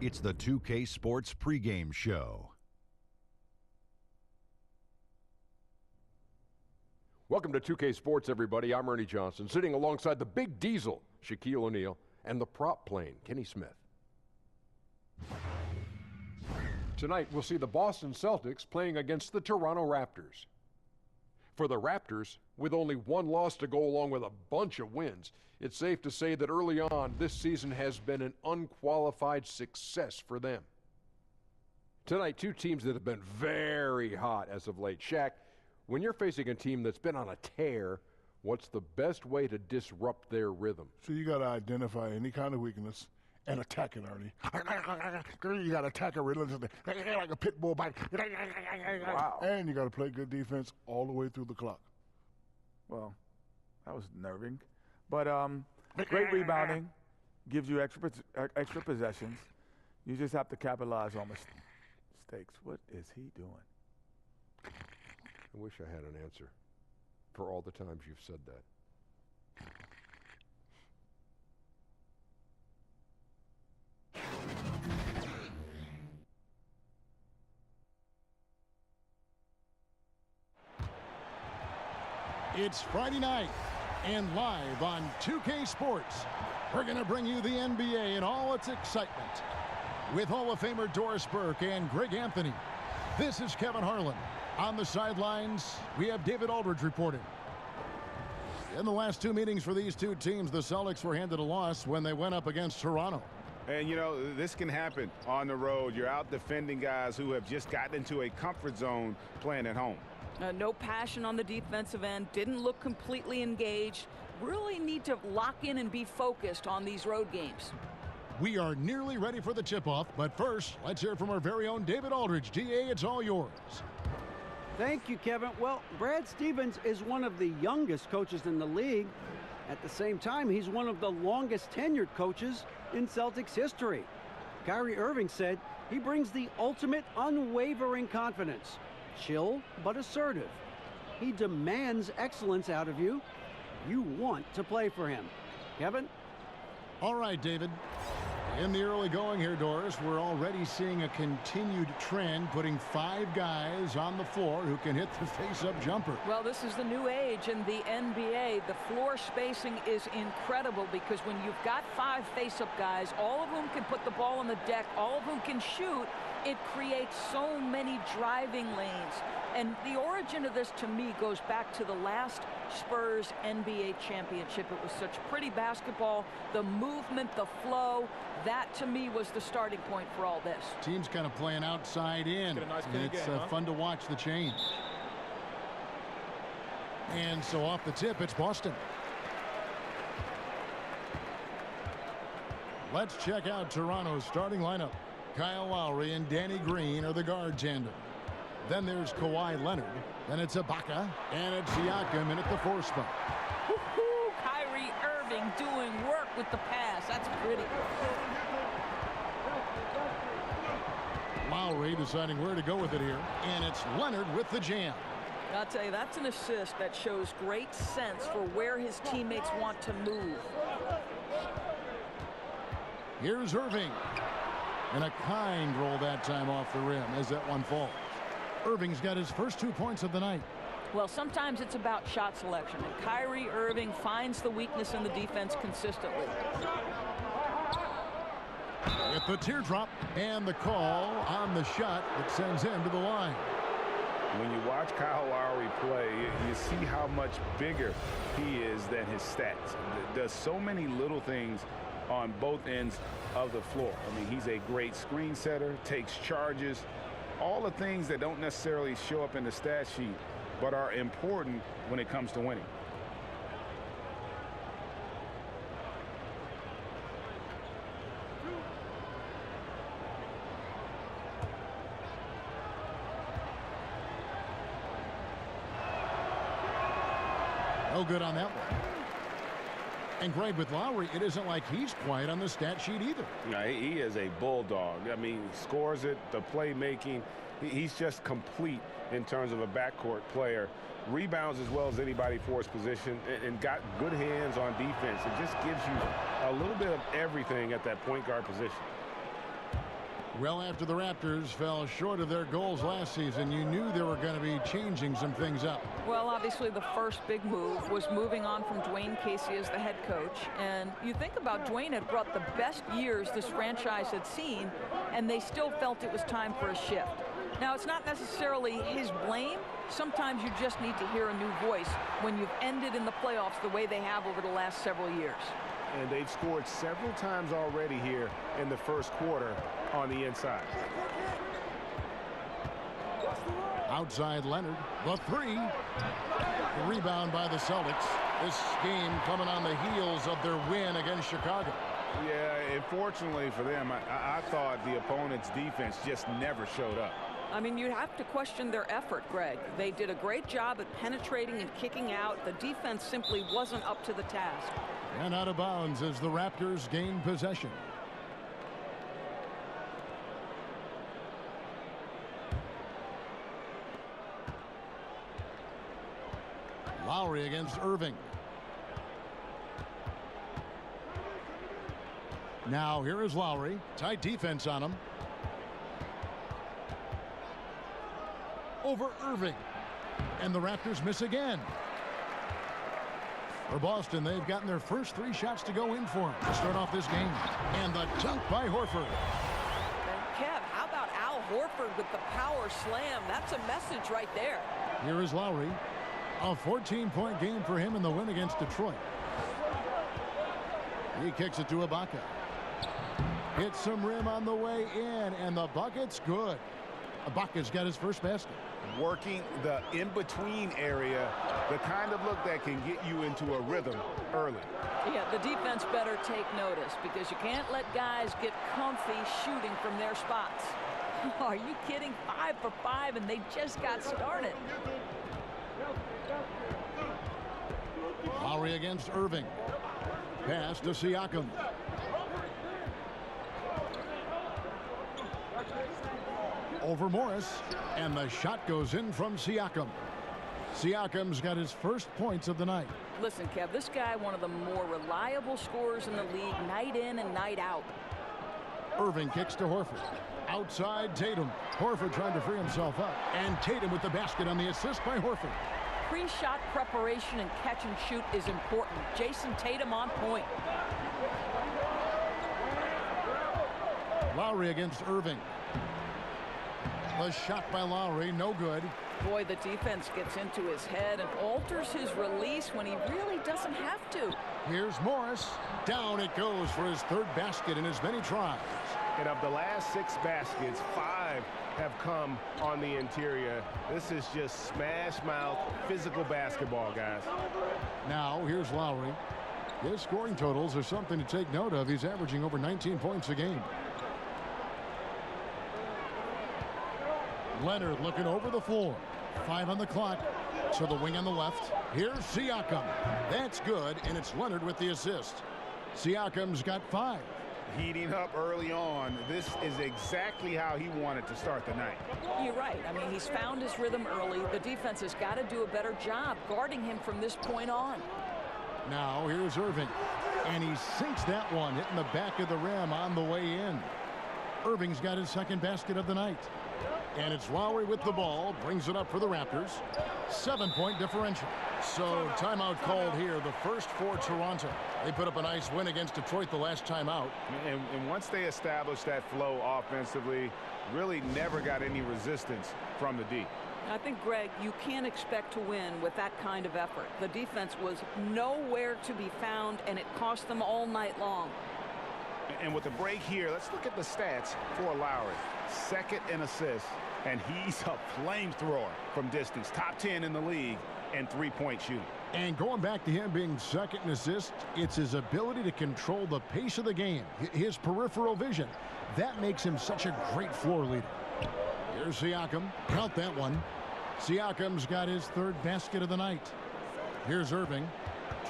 It's the 2K Sports pregame show. Welcome to 2K Sports, everybody. I'm Ernie Johnson, sitting alongside the big diesel, Shaquille O'Neal, and the prop plane, Kenny Smith. Tonight, we'll see the Boston Celtics playing against the Toronto Raptors. For the Raptors, with only one loss to go along with a bunch of wins, it's safe to say that early on, this season has been an unqualified success for them. Tonight, two teams that have been very hot as of late. Shaq, when you're facing a team that's been on a tear, what's the best way to disrupt their rhythm? So you got to identify any kind of weakness and attack it, Ernie. You got to attack it relentlessly, like a pit bull bite. Wow. And you got to play good defense all the way through the clock. Well, that was nerving. But great rebounding, gives you extra possessions. You just have to capitalize on mistakes. What is he doing? I wish I had an answer for all the times you've said that. It's Friday night, and live on 2K Sports, we're going to bring you the NBA in all its excitement. With Hall of Famer Doris Burke and Greg Anthony, this is Kevin Harlan. On the sidelines, we have David Aldridge reporting. In the last two meetings for these two teams, the Celtics were handed a loss when they went up against Toronto. And, you know, this can happen on the road. You're out defending guys who have just gotten into a comfort zone playing at home. No passion on the defensive end, didn't look completely engaged. Really need to lock in and be focused on these road games. We are nearly ready for the tip-off, but first, let's hear from our very own David Aldridge. DA, it's all yours. Thank you, Kevin. Well, Brad Stevens is one of the youngest coaches in the league. At the same time, he's one of the longest tenured coaches in Celtics history. Kyrie Irving said he brings the ultimate unwavering confidence. Chill but assertive. He demands excellence out of you. You want to play for him. Kevin? All right, David. In the early going here, Doris, we're already seeing a continued trend, putting 5 guys on the floor who can hit the face-up jumper. Well, this is the new age in the NBA. The floor spacing is incredible because when you've got 5 face-up guys, all of whom can put the ball on the deck, all of whom can shoot, it creates so many driving lanes. And the origin of this, to me, goes back to the last Spurs NBA championship. It was such pretty basketball, the movement, the flow. That, to me, was the starting point for all this. Team's kind of playing outside in. It's fun to watch the change. And so off the tip, it's Boston. Let's check out Toronto's starting lineup. Kyle Lowry and Danny Green are the guard tandem. Then there's Kawhi Leonard. Then it's Ibaka. And it's Siakam in at the 4 spot. Woo-hoo! Kyrie Irving doing work with the pass. That's pretty. Lowry deciding where to go with it here. And it's Leonard with the jam. I'll tell you, that's an assist that shows great sense for where his teammates want to move. Here's Irving. And a kind roll that time off the rim as that one falls. Irving's got his first 2 points of the night. Well, sometimes it's about shot selection, and Kyrie Irving finds the weakness in the defense consistently. With the teardrop and the call on the shot that sends him to the line. When you watch Kyle Lowry play, you see how much bigger he is than his stats. Does so many little things on both ends of the floor. I mean, he's a great screen setter, takes charges, all the things that don't necessarily show up in the stat sheet, but are important when it comes to winning. No good on that one. And Greg, with Lowry, it isn't like he's quiet on the stat sheet either. No, he is a bulldog. I mean, scores it, the playmaking. He's just complete in terms of a backcourt player. Rebounds as well as anybody for his position, and got good hands on defense. It just gives you a little bit of everything at that point guard position. Well, after the Raptors fell short of their goals last season, you knew they were going to be changing some things up. Well, obviously the first big move was moving on from Dwayne Casey as the head coach. And you think about Dwayne had brought the best years this franchise had seen, and they still felt it was time for a shift. Now, it's not necessarily his blame. Sometimes you just need to hear a new voice when you've ended in the playoffs the way they have over the last several years. And they've scored several times already here in the first quarter on the inside. Outside Leonard, the three. The rebound by the Celtics. This game coming on the heels of their win against Chicago. Yeah, unfortunately for them, I thought the opponent's defense just never showed up. I mean, you'd have to question their effort, Greg. They did a great job at penetrating and kicking out. The defense simply wasn't up to the task. And out of bounds as the Raptors gain possession. Lowry against Irving. Now here is Lowry. Tight defense on him. Over Irving. And the Raptors miss again. For Boston, they've gotten their first 3 shots to go in for him to start off this game. And the dunk by Horford. And Kev, how about Al Horford with the power slam? That's a message right there. Here is Lowry. A 14-point game for him in the win against Detroit. He kicks it to Ibaka. Hits some rim on the way in, and the bucket's good. Ibaka's got his first basket. Working the in-between area, the kind of look that can get you into a rhythm early. Yeah, the defense better take notice because you can't let guys get comfy shooting from their spots. Are you kidding? 5 for 5, and they just got started. Lowry against Irving. Pass to Siakam. Over Morris, and the shot goes in from Siakam. Siakam's got his first points of the night. Listen, Kev, this guy, one of the more reliable scorers in the league, night in and night out. Irving kicks to Horford. Outside Tatum. Horford trying to free himself up. And Tatum with the basket on the assist by Horford. Pre-shot preparation and catch and shoot is important. Jason Tatum on point. Lowry against Irving. The shot by Lowry, no good. Boy, the defense gets into his head and alters his release when he really doesn't have to. Here's Morris. Down it goes for his 3rd basket in as many tries. And of the last 6 baskets, 5 have come on the interior. This is just smash mouth physical basketball, guys. Now here's Lowry. His scoring totals are something to take note of. He's averaging over 19 points a game. Leonard looking over the floor. 5 on the clock. So the wing on the left. Here's Siakam. That's good, and it's Leonard with the assist. Siakam's got 5. Heating up early on. This is exactly how he wanted to start the night. You're right. I mean, he's found his rhythm early. The defense has got to do a better job guarding him from this point on. Now here's Irving. And he sinks that one, hitting the back of the rim on the way in. Irving's got his 2nd basket of the night. And it's Lowry with the ball. Brings it up for the Raptors. 7-point differential. So timeout called here. The first for Toronto. They put up a nice win against Detroit the last time out. And once they established that flow offensively, really never got any resistance from the D. I think, Greg, you can't expect to win with that kind of effort. The defense was nowhere to be found, and it cost them all night long. And with the break here, let's look at the stats for Lowry. 2nd in assists, and he's a flamethrower from distance. Top 10 in the league and 3-point shooting. And going back to him being 2nd in assists, it's his ability to control the pace of the game. His peripheral vision. That makes him such a great floor leader. Here's Siakam. Count that one. Siakam's got his 3rd basket of the night. Here's Irving.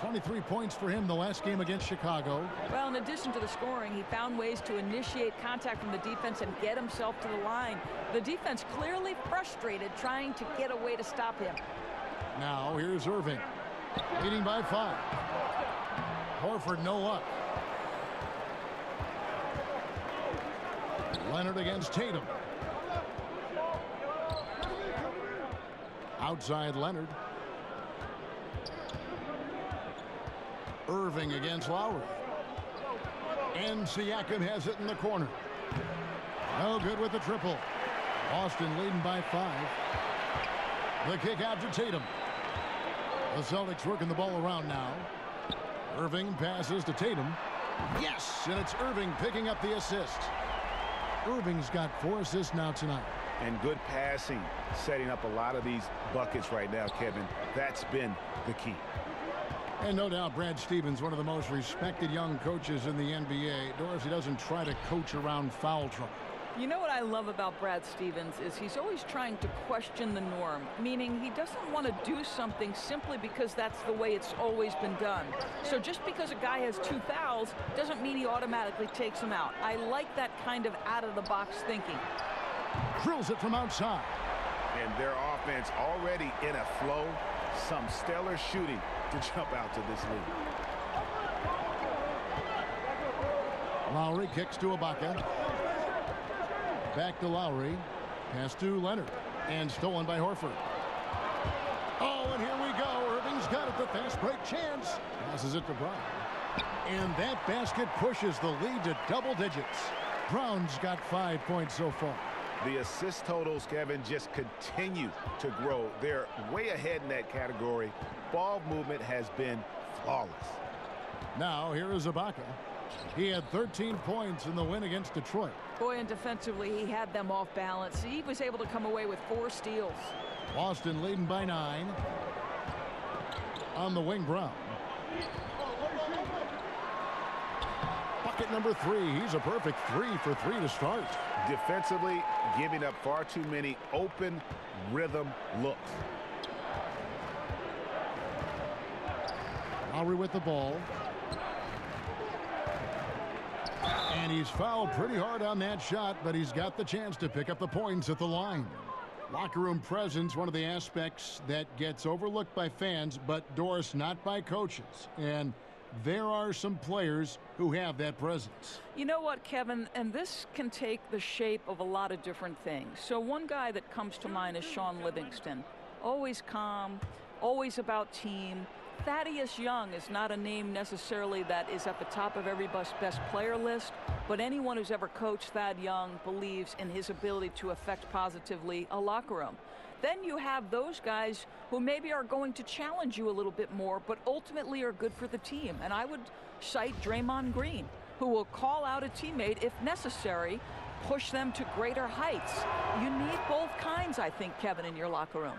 23 points for him the last game against Chicago. Well, in addition to the scoring, he found ways to initiate contact from the defense and get himself to the line. The defense clearly frustrated trying to get a way to stop him. Now here's Irving. Leading by 5. Horford no luck. Leonard against Tatum. Outside Leonard. Irving against Lowry. And Siakam has it in the corner. No good with the triple. Boston leading by 5. The kick out to Tatum. The Celtics working the ball around now. Irving passes to Tatum. Yes, and it's Irving picking up the assist. Irving's got 4 assists now tonight. And good passing, setting up a lot of these buckets right now, Kevin. That's been the key. And no doubt Brad Stevens, one of the most respected young coaches in the NBA. Doris, he doesn't try to coach around foul trouble. You know what I love about Brad Stevens is he's always trying to question the norm, meaning he doesn't want to do something simply because that's the way it's always been done. So just because a guy has 2 fouls doesn't mean he automatically takes them out. I like that kind of out-of-the-box thinking. Drills it from outside. And their offense already in a flow. Some stellar shooting to jump out to this lead. Lowry kicks to Ibaka. Back to Lowry. Pass to Leonard. And stolen by Horford. Oh, and here we go. Irving's got it. The fast break chance. Passes it to Brown. And that basket pushes the lead to double digits. Brown's got 5 points so far. The assist totals, Kevin, just continue to grow. They're way ahead in that category. Ball movement has been flawless. Now, here is Ibaka. He had 13 points in the win against Detroit. Boy, and defensively, he had them off balance. He was able to come away with 4 steals. Boston leading by 9. On the wing, Brown. Bucket number 3. He's a perfect 3 for 3 to start. Defensively, giving up far too many open rhythm looks. Lowry with the ball. And he's fouled pretty hard on that shot, but he's got the chance to pick up the points at the line. Locker room presence, one of the aspects that gets overlooked by fans, but Doris, not by coaches. And there are some players who have that presence. You know what, Kevin, and this can take the shape of a lot of different things. So one guy that comes to mind is Sean Livingston. Always calm, always about team. Thaddeus Young is not a name necessarily that is at the top of every best player list, but anyone who's ever coached Thad Young believes in his ability to affect positively a locker room. Then you have those guys who maybe are going to challenge you a little bit more, but ultimately are good for the team. And I would cite Draymond Green, who will call out a teammate if necessary, push them to greater heights. You need both kinds, I think, Kevin, in your locker room.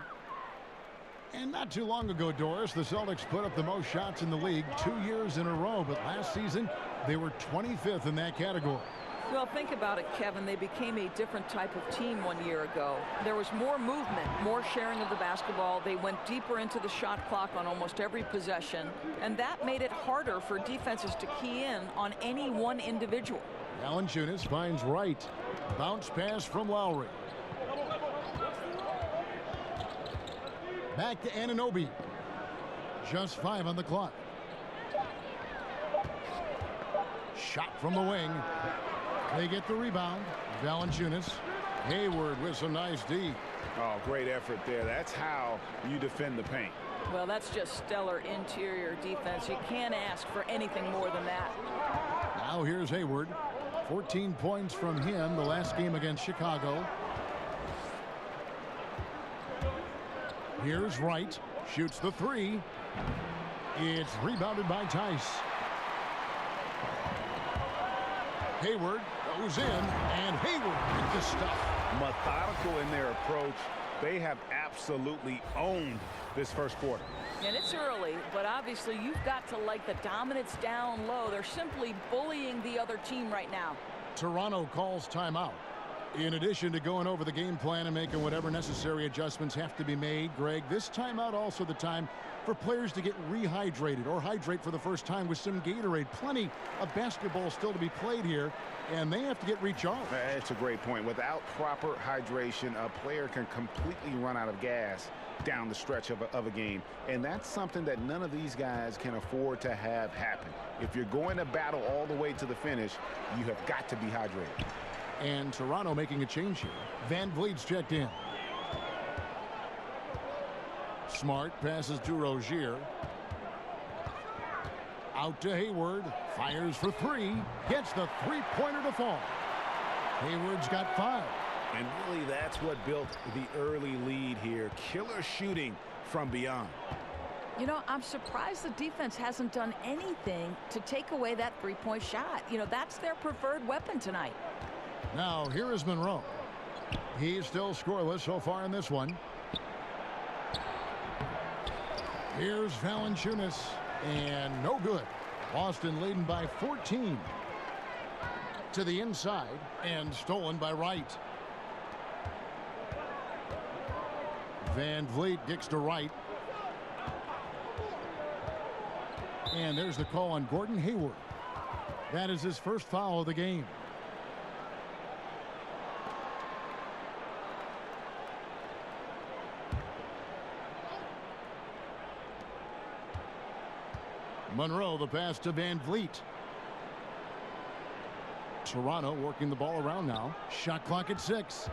And not too long ago, Doris, the Celtics put up the most shots in the league 2 years in a row, but last season they were 25th in that category. Well, think about it, Kevin. They became a different type of team 1 year ago. There was more movement, more sharing of the basketball. They went deeper into the shot clock on almost every possession, and that made it harder for defenses to key in on any one individual. Valanciunas finds Wright. Bounce pass from Lowry. Back to Anunoby. Just 5 on the clock. Shot from the wing. They get the rebound. Valanciunas. Hayward with some nice D. Oh, great effort there. That's how you defend the paint. Well, that's just stellar interior defense. You can't ask for anything more than that. Now here's Hayward. 14 points from him the last game against Chicago. Here's Wright. Shoots the 3. It's rebounded by Tice. Hayward goes in, and Hayward with the stuff. Methodical in their approach. They have absolutely owned this first quarter. And it's early, but obviously you've got to like the dominance down low. They're simply bullying the other team right now. Toronto calls timeout. In addition to going over the game plan and making whatever necessary adjustments have to be made, Greg, this timeout also the time for players to get rehydrated or hydrate for the first time with some Gatorade. Plenty of basketball still to be played here, and they have to get recharged. That's a great point. Without proper hydration, a player can completely run out of gas down the stretch of a game, and that's something that none of these guys can afford to have happen. If you're going to battle all the way to the finish, you have got to be hydrated. And Toronto making a change here. Van Vliet's checked in. Smart passes to Rozier. Out to Hayward. Fires for three. Gets the three-pointer to fall. Hayward's got 5. And really, that's what built the early lead here. Killer shooting from beyond. You know, I'm surprised the defense hasn't done anything to take away that three-point shot. You know, that's their preferred weapon tonight. Now, here is Monroe. He's still scoreless so far in this one. Here's Valanciunas, and no good. Boston leading by 14. To the inside, and stolen by Wright. Van Vliet kicks to Wright. And there's the call on Gordon Hayward. That is his first foul of the game. Monroe, the pass to Van Vliet. Toronto working the ball around now. Shot clock at 6.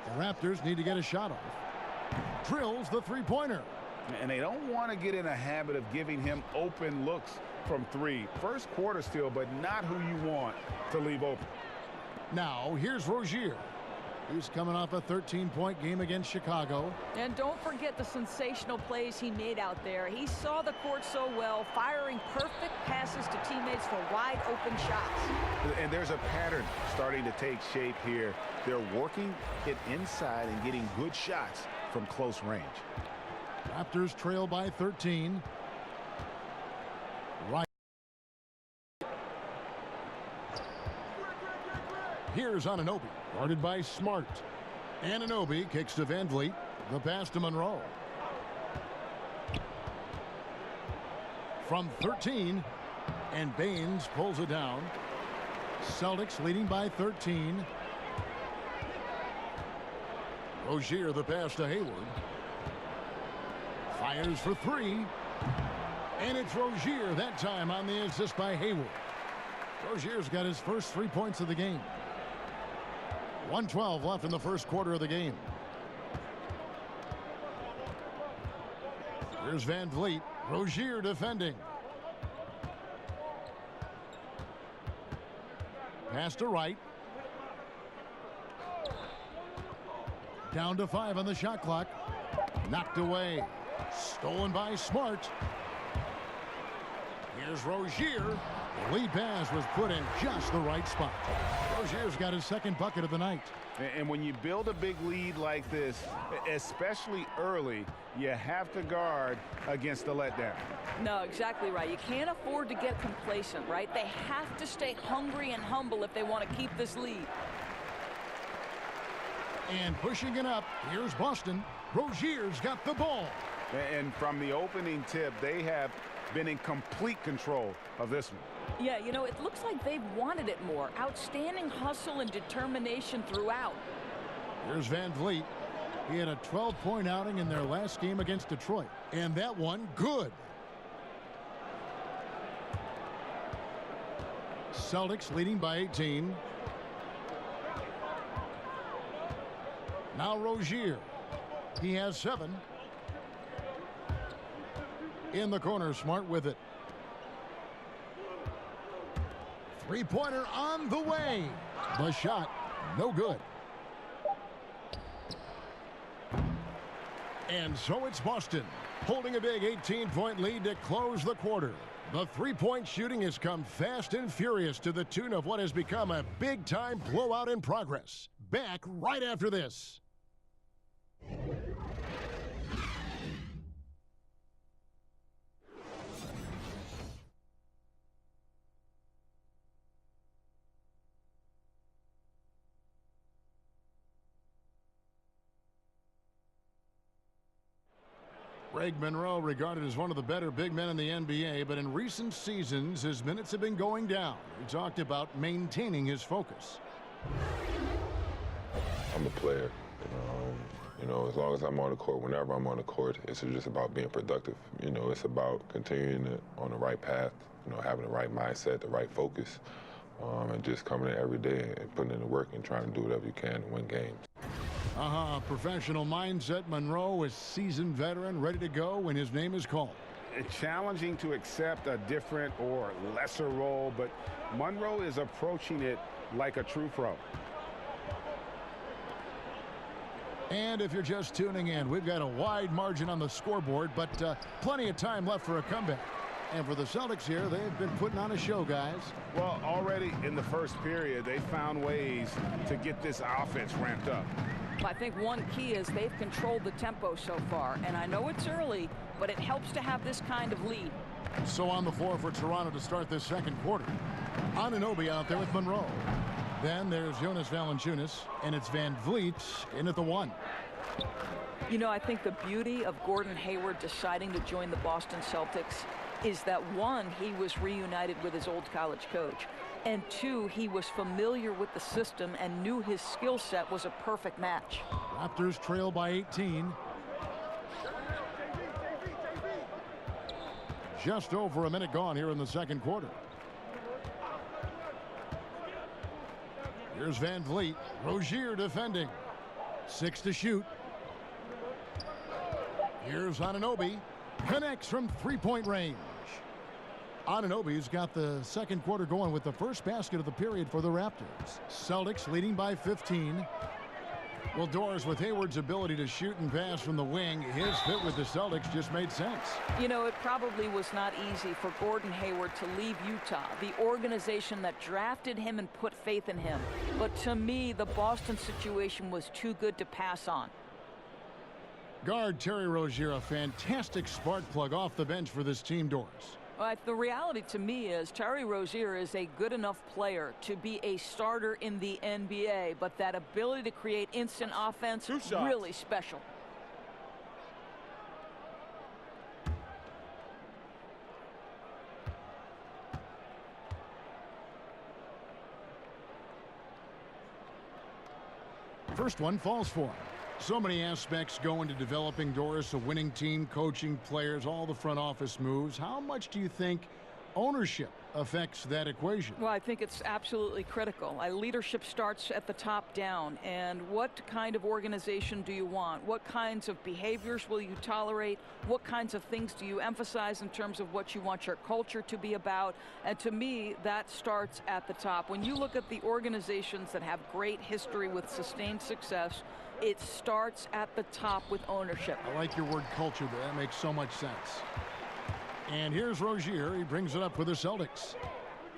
The Raptors need to get a shot off. Drills the three-pointer. And they don't want to get in a habit of giving him open looks from 3. First quarter still, but not who you want to leave open. Now, here's Rozier. He's coming off a 13-point game against Chicago. And don't forget the sensational plays he made out there. He saw the court so well, firing perfect passes to teammates for wide-open shots. And there's a pattern starting to take shape here. They're working it inside and getting good shots from close range. Raptors trail by 13. Right. Here's Anunoby, guarded by Smart. Anunoby kicks to Van Vliet. The pass to Monroe. From 13, and Baines pulls it down. Celtics leading by 13. Rozier, the pass to Hayward. Fires for 3. And it's Rozier that time on the assist by Hayward. Rozier's got his first 3 points of the game. 1:12 left in the first quarter of the game. Here's Van Vliet. Rozier defending. Pass to Wright. Down to 5 on the shot clock. Knocked away. Stolen by Smart. Here's Rozier. The lead pass was put in just the right spot. Rozier's got his second bucket of the night. And when you build a big lead like this, especially early, you have to guard against the letdown. No, exactly right. You can't afford to get complacent, right? They have to stay hungry and humble if they want to keep this lead. And pushing it up, here's Boston. Rozier's got the ball. And from the opening tip, they have been in complete control of this one. Yeah, you know, it looks like they've wanted it more. Outstanding hustle and determination throughout. Here's Van Vliet. He had a 12-point outing in their last game against Detroit. And that one, good. Celtics leading by 18. Now Rozier. He has 7. In the corner, Smart with it. Three-pointer on the way. The shot, no good. And so it's Boston, holding a big 18-point lead to close the quarter. The three-point shooting has come fast and furious to the tune of what has become a big-time blowout in progress. Back right after this. Greg Monroe regarded as one of the better big men in the NBA, but in recent seasons, his minutes have been going down. He talked about maintaining his focus. I'm a player. You know, as long as I'm on the court, whenever I'm on the court, it's just about being productive. You know, it's about continuing on the right path, you know, having the right mindset, the right focus. and just coming in every day and putting in the work and trying to do whatever you can to win games. Professional mindset. Monroe is seasoned veteran, ready to go when his name is called. It's challenging to accept a different or lesser role, but Monroe is approaching it like a true pro. And if you're just tuning in, we've got a wide margin on the scoreboard, but plenty of time left for a comeback. And for the Celtics here, they've been putting on a show, guys. Well, already in the first period, they found ways to get this offense ramped up. I think one key is they've controlled the tempo so far, and I know it's early, but it helps to have this kind of lead. So on the floor for Toronto to start this second quarter. Anunoby out there with Monroe. Then there's Jonas Valanciunas, and it's Van Vliet in at the 1. You know, I think the beauty of Gordon Hayward deciding to join the Boston Celtics is that, 1, he was reunited with his old college coach, and 2, he was familiar with the system and knew his skill set was a perfect match. Raptors trail by 18. Just over a minute gone here in the second quarter. Here's Van Vliet. Rozier defending. 6 to shoot. Here's Anunoby. Connects from three-point range. Anunoby's got the second quarter going with the first basket of the period for the Raptors. Celtics leading by 15. Well, Doris, with Hayward's ability to shoot and pass from the wing, his fit with the Celtics just made sense. You know, it probably was not easy for Gordon Hayward to leave Utah, the organization that drafted him and put faith in him. But to me, the Boston situation was too good to pass on. Guard Terry Rozier, a fantastic spark plug off the bench for this team, Doris. The reality to me is Terry Rozier is a good enough player to be a starter in the NBA, but that ability to create instant offense is really special. First one falls for him. So many aspects go into developing, Doris, a winning team, coaching, players, all the front office moves. How much do you think ownership affects that equation? Well, I think it's absolutely critical. Leadership starts at the top down. And what kind of organization do you want? What kinds of behaviors will you tolerate? What kinds of things do you emphasize in terms of what you want your culture to be about? And to me, that starts at the top. When you look at the organizations that have great history with sustained success, it starts at the top with ownership. I like your word culture there. That makes so much sense. And here's Rozier. He brings it up for the Celtics.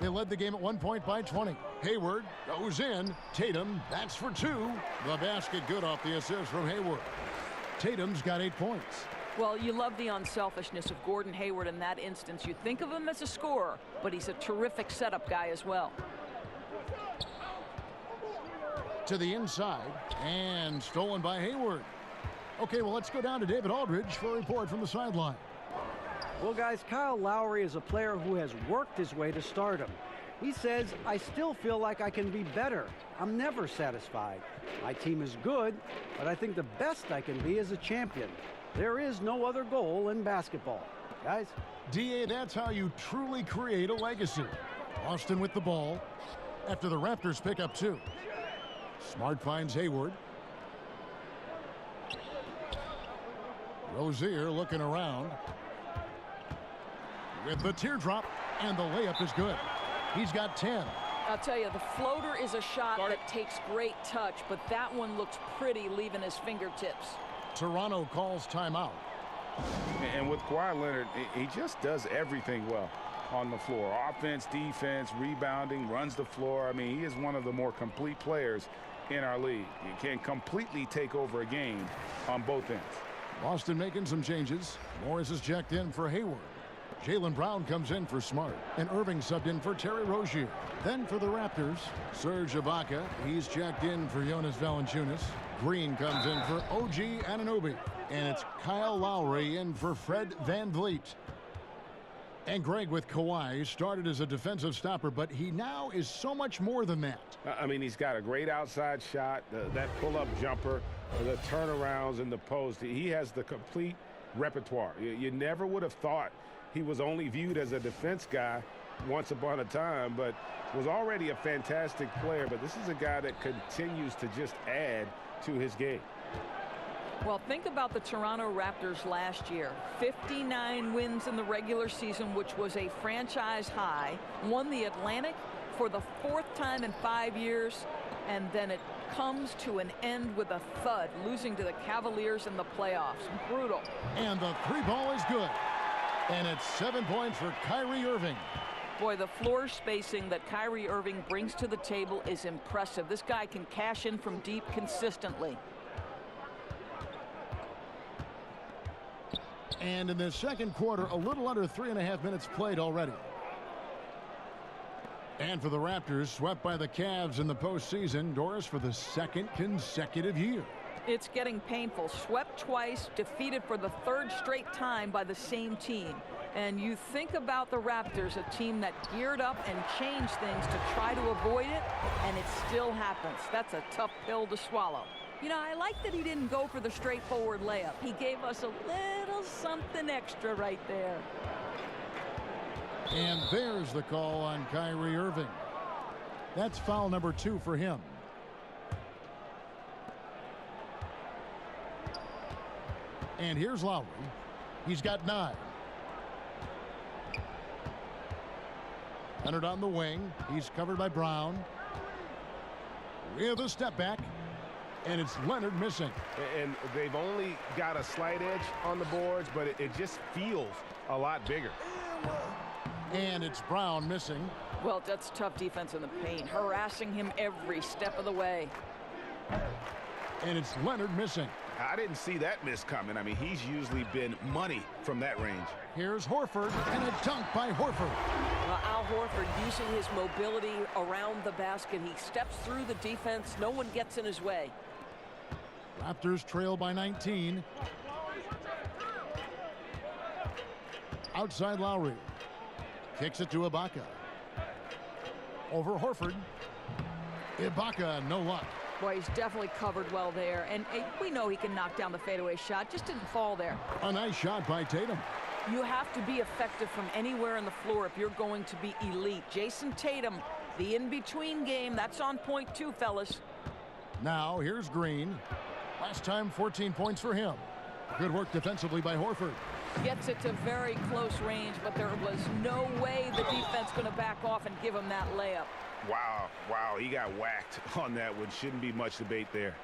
They led the game at 1 point by 20. Hayward goes in. Tatum, that's for 2. The basket good off the assist from Hayward. Tatum's got 8 points. Well, you love the unselfishness of Gordon Hayward in that instance. You think of him as a scorer, but he's a terrific setup guy as well. To the inside, and stolen by Hayward. Okay, well, let's go down to David Aldridge for a report from the sideline. Well, guys, Kyle Lowry is a player who has worked his way to stardom. He says, I still feel like I can be better. I'm never satisfied. My team is good, but I think the best I can be is a champion. There is no other goal in basketball. Guys? D.A., that's how you truly create a legacy. Austin with the ball after the Raptors pick up 2. Smart finds Hayward. Rozier looking around with the teardrop, and the layup is good. He's got 10. I'll tell you, the floater is a shot that takes great touch, but that one looks pretty leaving his fingertips. Toronto calls timeout. And with Kawhi Leonard, he just does everything well on the floor. Offense, defense, rebounding, runs the floor. I mean, he is one of the more complete players in our league. He can completely take over a game on both ends. Boston making some changes. Morris is checked in for Hayward. Jaylen Brown comes in for Smart. And Irving subbed in for Terry Rozier. Then for the Raptors, Serge Ibaka. He's checked in for Jonas Valanciunas. Green comes in for OG Anunoby. And it's Kyle Lowry in for Fred VanVleet. And Greg, with Kawhi, started as a defensive stopper, but he now is so much more than that. I mean, he's got a great outside shot, that pull-up jumper, the turnarounds in the post. He has the complete repertoire. You never would have thought he was only viewed as a defense guy once upon a time, but was already a fantastic player. But this is a guy that continues to just add to his game. Well, think about the Toronto Raptors last year. 59 wins in the regular season, which was a franchise high. Won the Atlantic for the 4th time in 5 years. And then it comes to an end with a thud, losing to the Cavaliers in the playoffs. Brutal. And the 3-ball is good. And it's 7 points for Kyrie Irving. Boy, the floor spacing that Kyrie Irving brings to the table is impressive. This guy can cash in from deep consistently. And in the second quarter, a little under 3.5 minutes played already. And for the Raptors, swept by the Cavs in the postseason, Doris, for the 2nd consecutive year. It's getting painful. Swept twice, defeated for the 3rd straight time by the same team. And you think about the Raptors, a team that geared up and changed things to try to avoid it, and it still happens. That's a tough pill to swallow. You know, I like that he didn't go for the straightforward layup. He gave us a little something extra right there. And there's the call on Kyrie Irving. That's foul number 2 for him. And here's Lowry. He's got 9. Leonard on the wing. He's covered by Brown. With a step back. And it's Leonard missing. And they've only got a slight edge on the boards, but it just feels a lot bigger. And it's Brown missing. Well, that's tough defense in the paint, harassing him every step of the way. And it's Leonard missing. I didn't see that miss coming. I mean, he's usually been money from that range. Here's Horford, and a dunk by Horford. Al Horford using his mobility around the basket. He steps through the defense. No one gets in his way. Raptors trail by 19. Outside Lowry. Kicks it to Ibaka. Over Horford. Ibaka, no luck. Boy, he's definitely covered well there. And we know he can knock down the fadeaway shot. Just didn't fall there. A nice shot by Tatum. You have to be effective from anywhere on the floor if you're going to be elite. Jason Tatum, the in-between game, that's on point too, fellas. Now, here's Green. Last time, 14 points for him. Good work defensively by Horford. Gets it to very close range, but there was no way the defense going to back off and give him that layup. Wow, he got whacked on that one. Shouldn't be much debate there.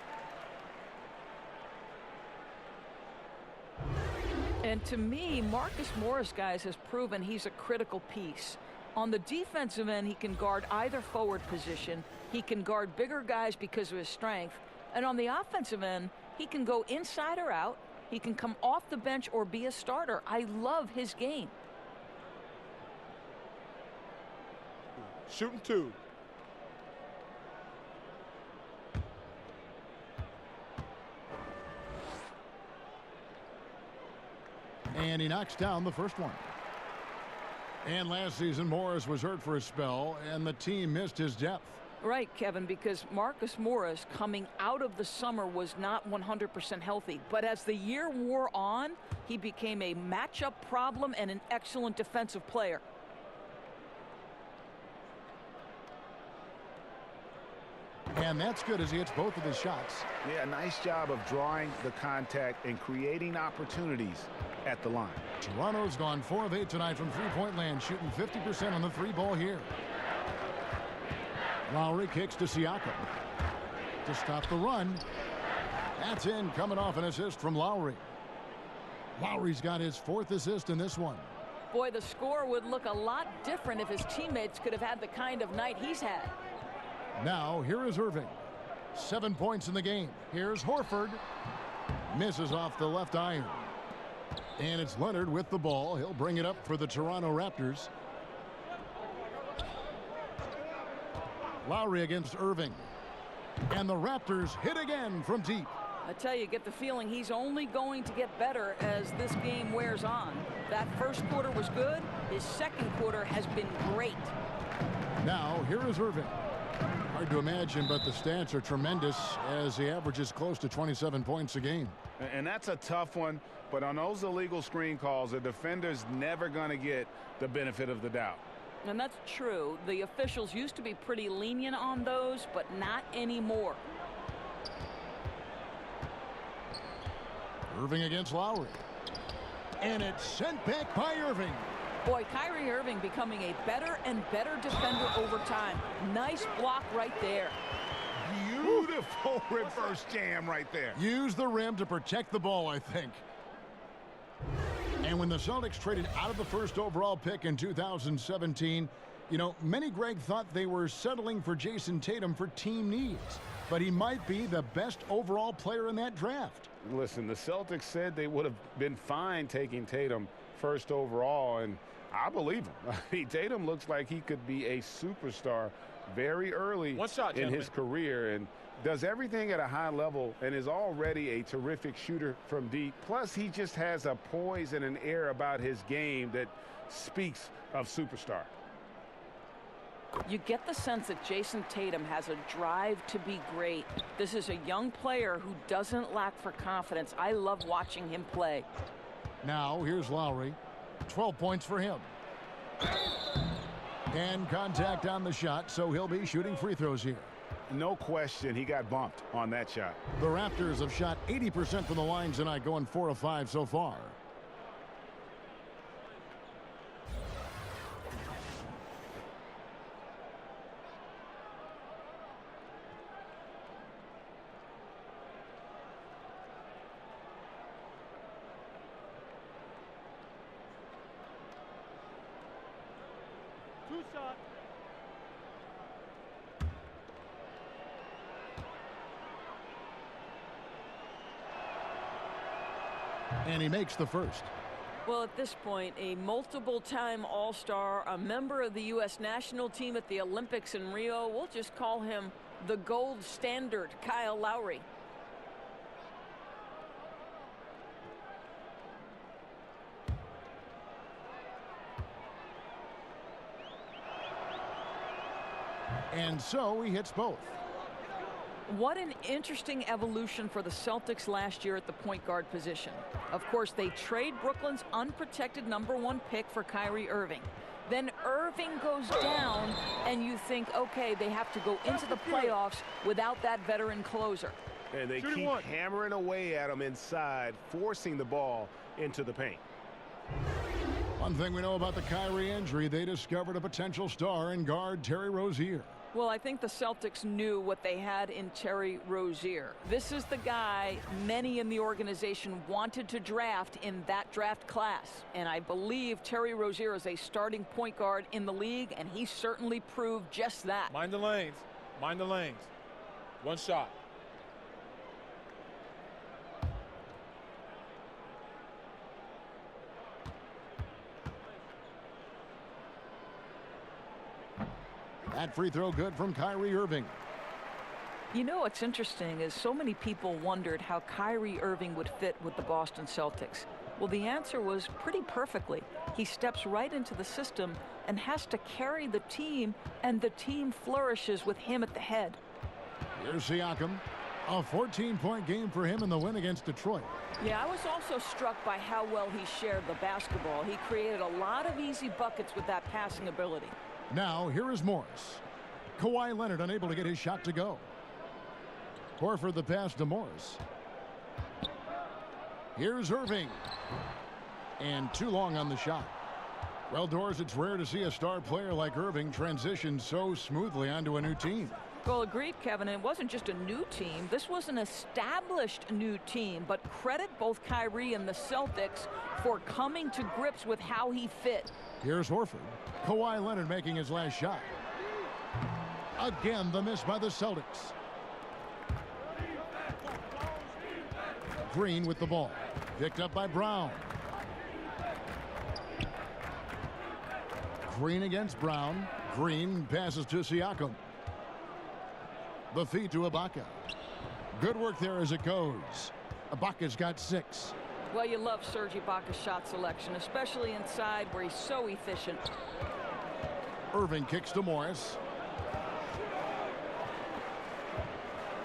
And to me, Marcus Morris, guys, has proven he's a critical piece. On the defensive end, he can guard either forward position. He can guard bigger guys because of his strength. And on the offensive end, he can go inside or out. He can come off the bench or be a starter. I love his game. Shooting 2. And he knocks down the first one. And last season, Morris was hurt for a spell, and the team missed his depth. Right, Kevin, because Marcus Morris coming out of the summer was not 100% healthy. But as the year wore on, he became a matchup problem and an excellent defensive player. And that's good as he hits both of his shots. Yeah, nice job of drawing the contact and creating opportunities at the line. Toronto's gone 4 of 8 tonight from three-point land, shooting 50% on the 3-ball here. Lowry kicks to Siakam to stop the run. That's in, coming off an assist from Lowry. Lowry's got his 4th assist in this one. Boy, the score would look a lot different if his teammates could have had the kind of night he's had. Now, here is Irving. 7 points in the game. Here's Horford. Misses off the left iron. And it's Leonard with the ball. He'll bring it up for the Toronto Raptors. Lowry against Irving. And the Raptors hit again from deep. I tell you, get the feeling he's only going to get better as this game wears on. That first quarter was good. His second quarter has been great. Now, here is Irving. Hard to imagine, but the stats are tremendous as he averages close to 27 points a game. And that's a tough one, but on those illegal screen calls, the defender's never going to get the benefit of the doubt. And that's true. The officials used to be pretty lenient on those, but not anymore. Irving against Lowry. And it's sent back by Irving. Boy, Kyrie Irving becoming a better and better defender over time. Nice block right there. Beautiful reverse jam right there. Use the rim to protect the ball, I think. And when the Celtics traded out of the first overall pick in 2017, you know, many, Greg, thought they were settling for Jason Tatum for team needs. But he might be the best overall player in that draft. Listen, the Celtics said they would have been fine taking Tatum first overall, and I believe him. I mean, Tatum looks like he could be a superstar very early in his career and does everything at a high level and is already a terrific shooter from deep. Plus, he just has a poise and an air about his game that speaks of superstar. You get the sense that Jason Tatum has a drive to be great. This is a young player who doesn't lack for confidence. I love watching him play. Now, here's Lowry. 12 points for him. And contact on the shot, so he'll be shooting free throws here. No question, he got bumped on that shot. The Raptors have shot 80% from the line tonight, going 4 of 5 so far. And he makes the first. Well, at this point, a multiple-time All-Star, a member of the U.S. national team at the Olympics in Rio, we'll just call him the gold standard, Kyle Lowry. And so he hits both. What an interesting evolution for the Celtics last year at the point guard position. Of course, they trade Brooklyn's unprotected #1 pick for Kyrie Irving. Then Irving goes down, and you think, okay, they have to go into the playoffs without that veteran closer. And they keep hammering away at him inside, forcing the ball into the paint. One thing we know about the Kyrie injury, they discovered a potential star in guard Terry Rozier. Well, I think the Celtics knew what they had in Terry Rozier. This is the guy many in the organization wanted to draft in that draft class. And I believe Terry Rozier is a starting point guard in the league, and he certainly proved just that. Mind the lanes. Mind the lanes. One shot. That free throw good from Kyrie Irving. You know what's interesting is so many people wondered how Kyrie Irving would fit with the Boston Celtics. Well, the answer was pretty perfectly. He steps right into the system and has to carry the team, and the team flourishes with him at the head. Here's Siakam. A 14-point game for him in the win against Detroit. Yeah, I was also struck by how well he shared the basketball. He created a lot of easy buckets with that passing ability. Now, here is Morris. Kawhi Leonard unable to get his shot to go. Horford the pass to Morris. Here's Irving. And too long on the shot. Well, Doris, it's rare to see a star player like Irving transition so smoothly onto a new team. Well, agreed, Kevin. It wasn't just a new team. This was an established new team. But credit both Kyrie and the Celtics for coming to grips with how he fit. Here's Horford. Kawhi Leonard making his last shot. Again, the miss by the Celtics. Green with the ball. Picked up by Brown. Green against Brown. Green passes to Siakam. The feed to Ibaka. Good work there as it goes. Ibaka's got 6. Well, you love Serge Ibaka's shot selection, especially inside where he's so efficient. Irving kicks to Morris.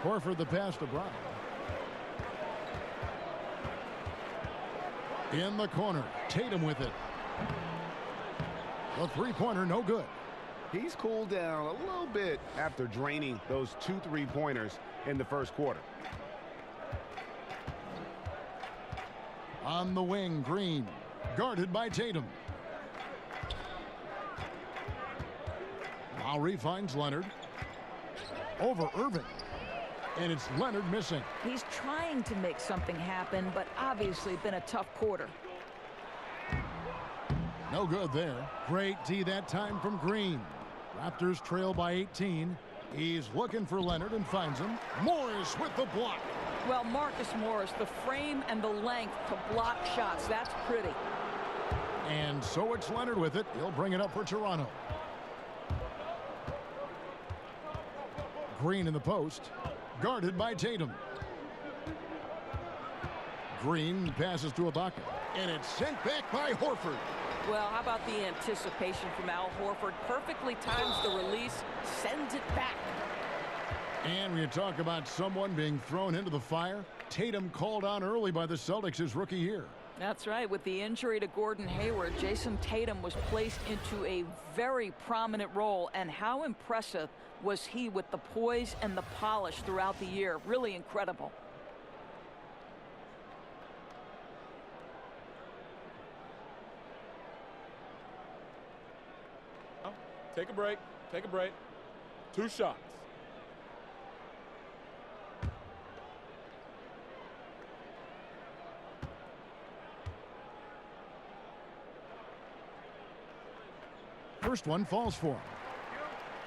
Horford the pass to Brown. In the corner, Tatum with it. The three-pointer, no good. He's cooled down a little bit after draining those 2 3-pointers in the first quarter. On the wing, Green, guarded by Tatum. Lowry finds Leonard. Over Irving. And it's Leonard missing. He's trying to make something happen, but obviously been a tough quarter. No good there. Great D that time from Green. Raptors trail by 18. He's looking for Leonard and finds him. Morris with the block. Well, Marcus Morris, the frame and the length to block shots. That's pretty. And so it's Leonard with it. He'll bring it up for Toronto. Green in the post. Guarded by Tatum. Green passes to Ibaka. And it's sent back by Horford. Well, how about the anticipation from Al Horford? Perfectly times the release, sends it back. And when you talk about someone being thrown into the fire, Tatum called on early by the Celtics his rookie year. That's right. With the injury to Gordon Hayward, Jason Tatum was placed into a very prominent role. And how impressive was he with the poise and the polish throughout the year? Really incredible. Take a break. Take a break. 2 shots. First one falls for him.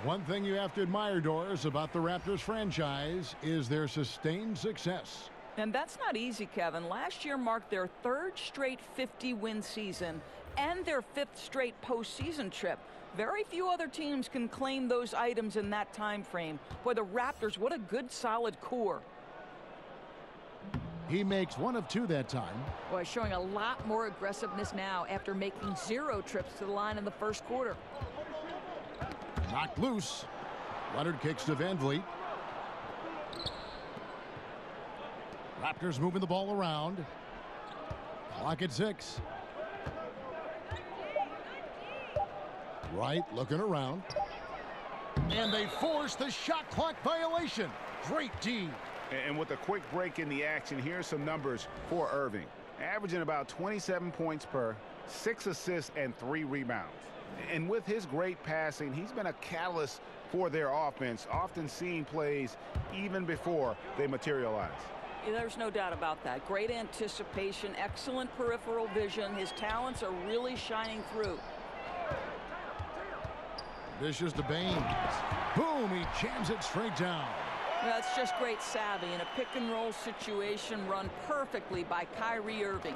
One thing you have to admire, Doris, about the Raptors franchise is their sustained success. And that's not easy, Kevin. Last year marked their 3rd straight 50-win season and their 5th straight postseason trip. Very few other teams can claim those items in that time frame. Boy, the Raptors, what a good, solid core. He makes 1 of 2 that time. Boy, showing a lot more aggressiveness now after making 0 trips to the line in the first quarter. Knocked loose. Leonard kicks to Van Vliet. Raptors moving the ball around. Clock at 6. Wright looking around. And they force the shot clock violation. Great D. And with a quick break in the action, here's some numbers for Irving. Averaging about 27 points per, 6 assists, and 3 rebounds. And with his great passing, he's been a catalyst for their offense, often seeing plays even before they materialize. There's no doubt about that. Great anticipation, excellent peripheral vision. His talents are really shining through. Dishes to Baines. Boom, he jams it straight down. That's just great savvy in a pick-and-roll situation run perfectly by Kyrie Irving.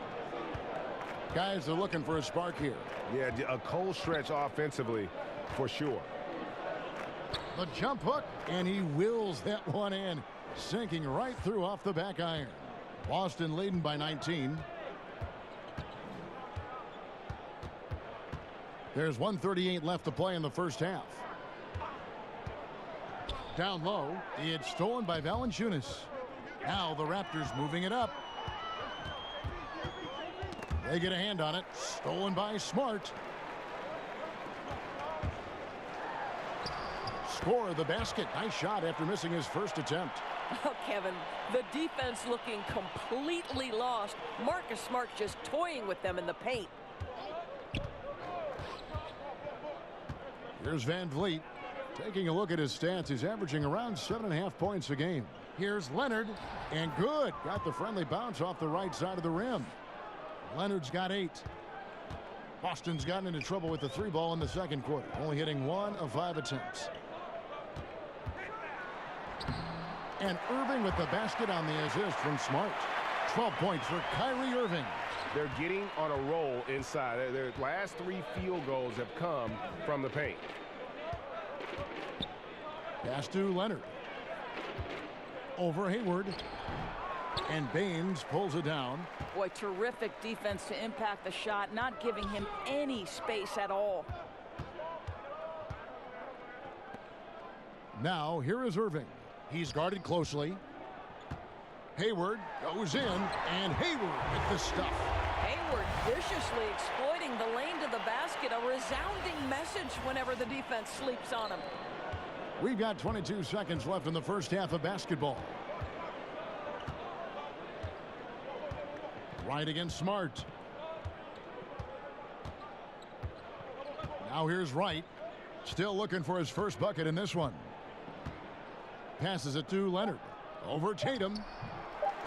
Guys are looking for a spark here. Yeah, a cold stretch offensively for sure. The jump hook, and he wills that one in, sinking right through off the back iron. Boston leading by 19. There's 1:38 left to play in the first half. Down low, it's stolen by Valanciunas. Now the Raptors moving it up. They get a hand on it. Stolen by Smart. Score of the basket. Nice shot after missing his first attempt. Oh, Kevin, the defense looking completely lost. Marcus Smart just toying with them in the paint. Here's Van Vliet. Taking a look at his stats, he's averaging around 7.5 points a game. Here's Leonard, and good. Got the friendly bounce off the right side of the rim. Leonard's got 8. Boston's gotten into trouble with the 3 ball in the second quarter, only hitting 1 of 5 attempts. And Irving with the basket on the assist from Smart. 12 points for Kyrie Irving. They're getting on a roll inside. Their last 3 field goals have come from the paint. Pass to Leonard. Over Hayward. And Baines pulls it down. Boy, terrific defense to impact the shot, not giving him any space at all. Now, here is Irving. He's guarded closely. Hayward goes in, and Hayward with the stuff. Hayward viciously exploiting the lane to the basket. A resounding message whenever the defense sleeps on him. We've got 22 seconds left in the first half of basketball. Right against Smart. Now here's Wright. Still looking for his first bucket in this one. Passes it to Leonard. Over Tatum.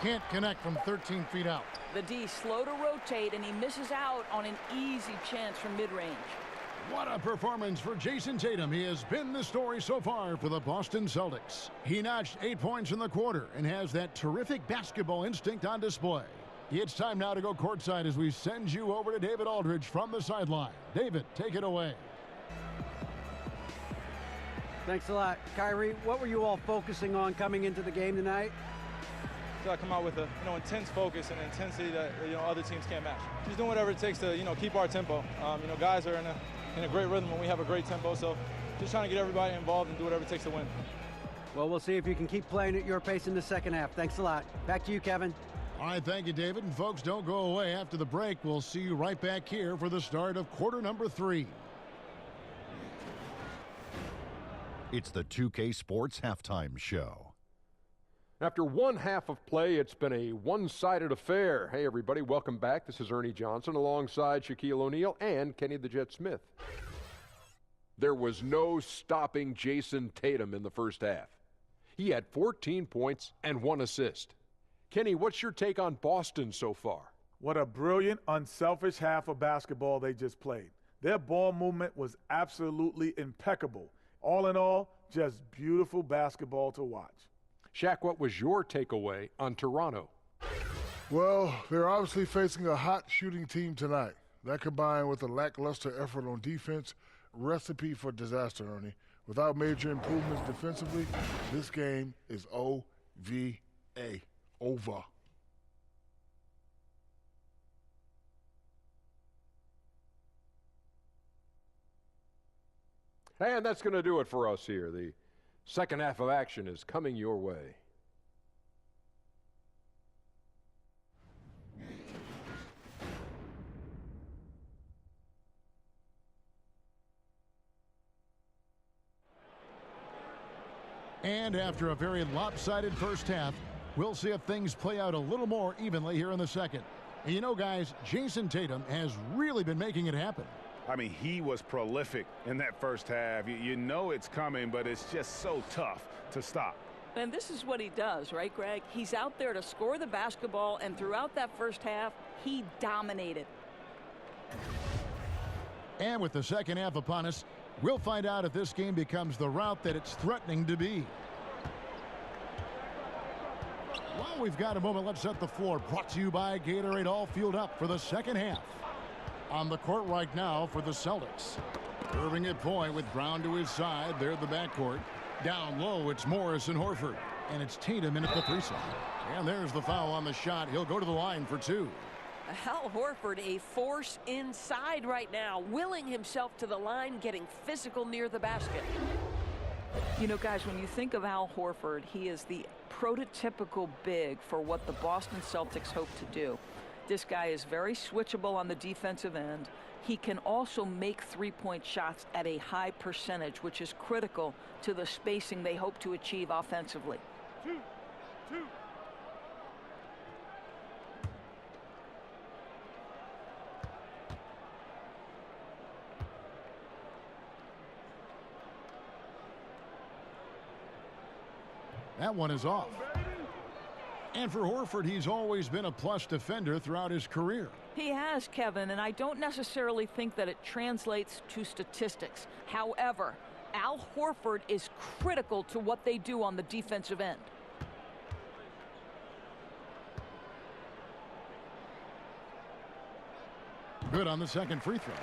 Can't connect from 13 feet out. The D slow to rotate, and he misses out on an easy chance from mid-range. What a performance for Jason Tatum. He has been the story so far for the Boston Celtics. He notched 8 points in the quarter and has that terrific basketball instinct on display. It's time now to go courtside as we send you over to David Aldridge from the sideline. David, take it away. Thanks a lot. Kyrie, what were you all focusing on coming into the game tonight? So I come out with a intense focus and intensity that other teams can't match. Just doing whatever it takes to keep our tempo. Guys are in a great rhythm when we have a great tempo. So just trying to get everybody involved and do whatever it takes to win. Well, we'll see if you can keep playing at your pace in the second half. Thanks a lot. Back to you, Kevin. All right, thank you, David. And folks, don't go away. After the break, we'll see you right back here for the start of quarter number 3. It's the 2K Sports Halftime Show. After one half of play, it's been a one-sided affair. Hey, everybody, welcome back. This is Ernie Johnson alongside Shaquille O'Neal and Kenny the Jet Smith. There was no stopping Jason Tatum in the first half. He had 14 points and 1 assist. Kenny, what's your take on Boston so far? What a brilliant, unselfish half of basketball they just played. Their ball movement was absolutely impeccable. All in all, just beautiful basketball to watch. Shaq, what was your takeaway on Toronto? Well, they're obviously facing a hot shooting team tonight. That combined with a lackluster effort on defense, recipe for disaster, Ernie. Without major improvements defensively, this game is OVA. Over. And that's going to do it for us here. The second half of action is coming your way. And after a very lopsided first half, we'll see if things play out a little more evenly here in the second. And you know, guys, Jason Tatum has really been making it happen. I mean, he was prolific in that first half. You know it's coming, but it's just so tough to stop. And this is what he does, right, Greg? He's out there to score the basketball, and throughout that first half, he dominated. And with the second half upon us, we'll find out if this game becomes the route that it's threatening to be. While we've got a moment, let's set the floor. Brought to you by Gatorade, all fueled up for the second half. On the court right now for the Celtics. Irving at point with Brown to his side. They're the backcourt. Down low, it's Morris and Horford. And it's Tatum in at the 3 side. And there's the foul on the shot. He'll go to the line for 2. Al Horford, a force inside right now, willing himself to the line, getting physical near the basket. You know, guys, when you think of Al Horford, he is the prototypical big for what the Boston Celtics hope to do. This guy is very switchable on the defensive end. He can also make three-point shots at a high percentage, which is critical to the spacing they hope to achieve offensively. 2. That one is off. And for Horford, he's always been a plus defender throughout his career. He has, Kevin, and I don't necessarily think that it translates to statistics. However, Al Horford is critical to what they do on the defensive end. Good on the second free throw.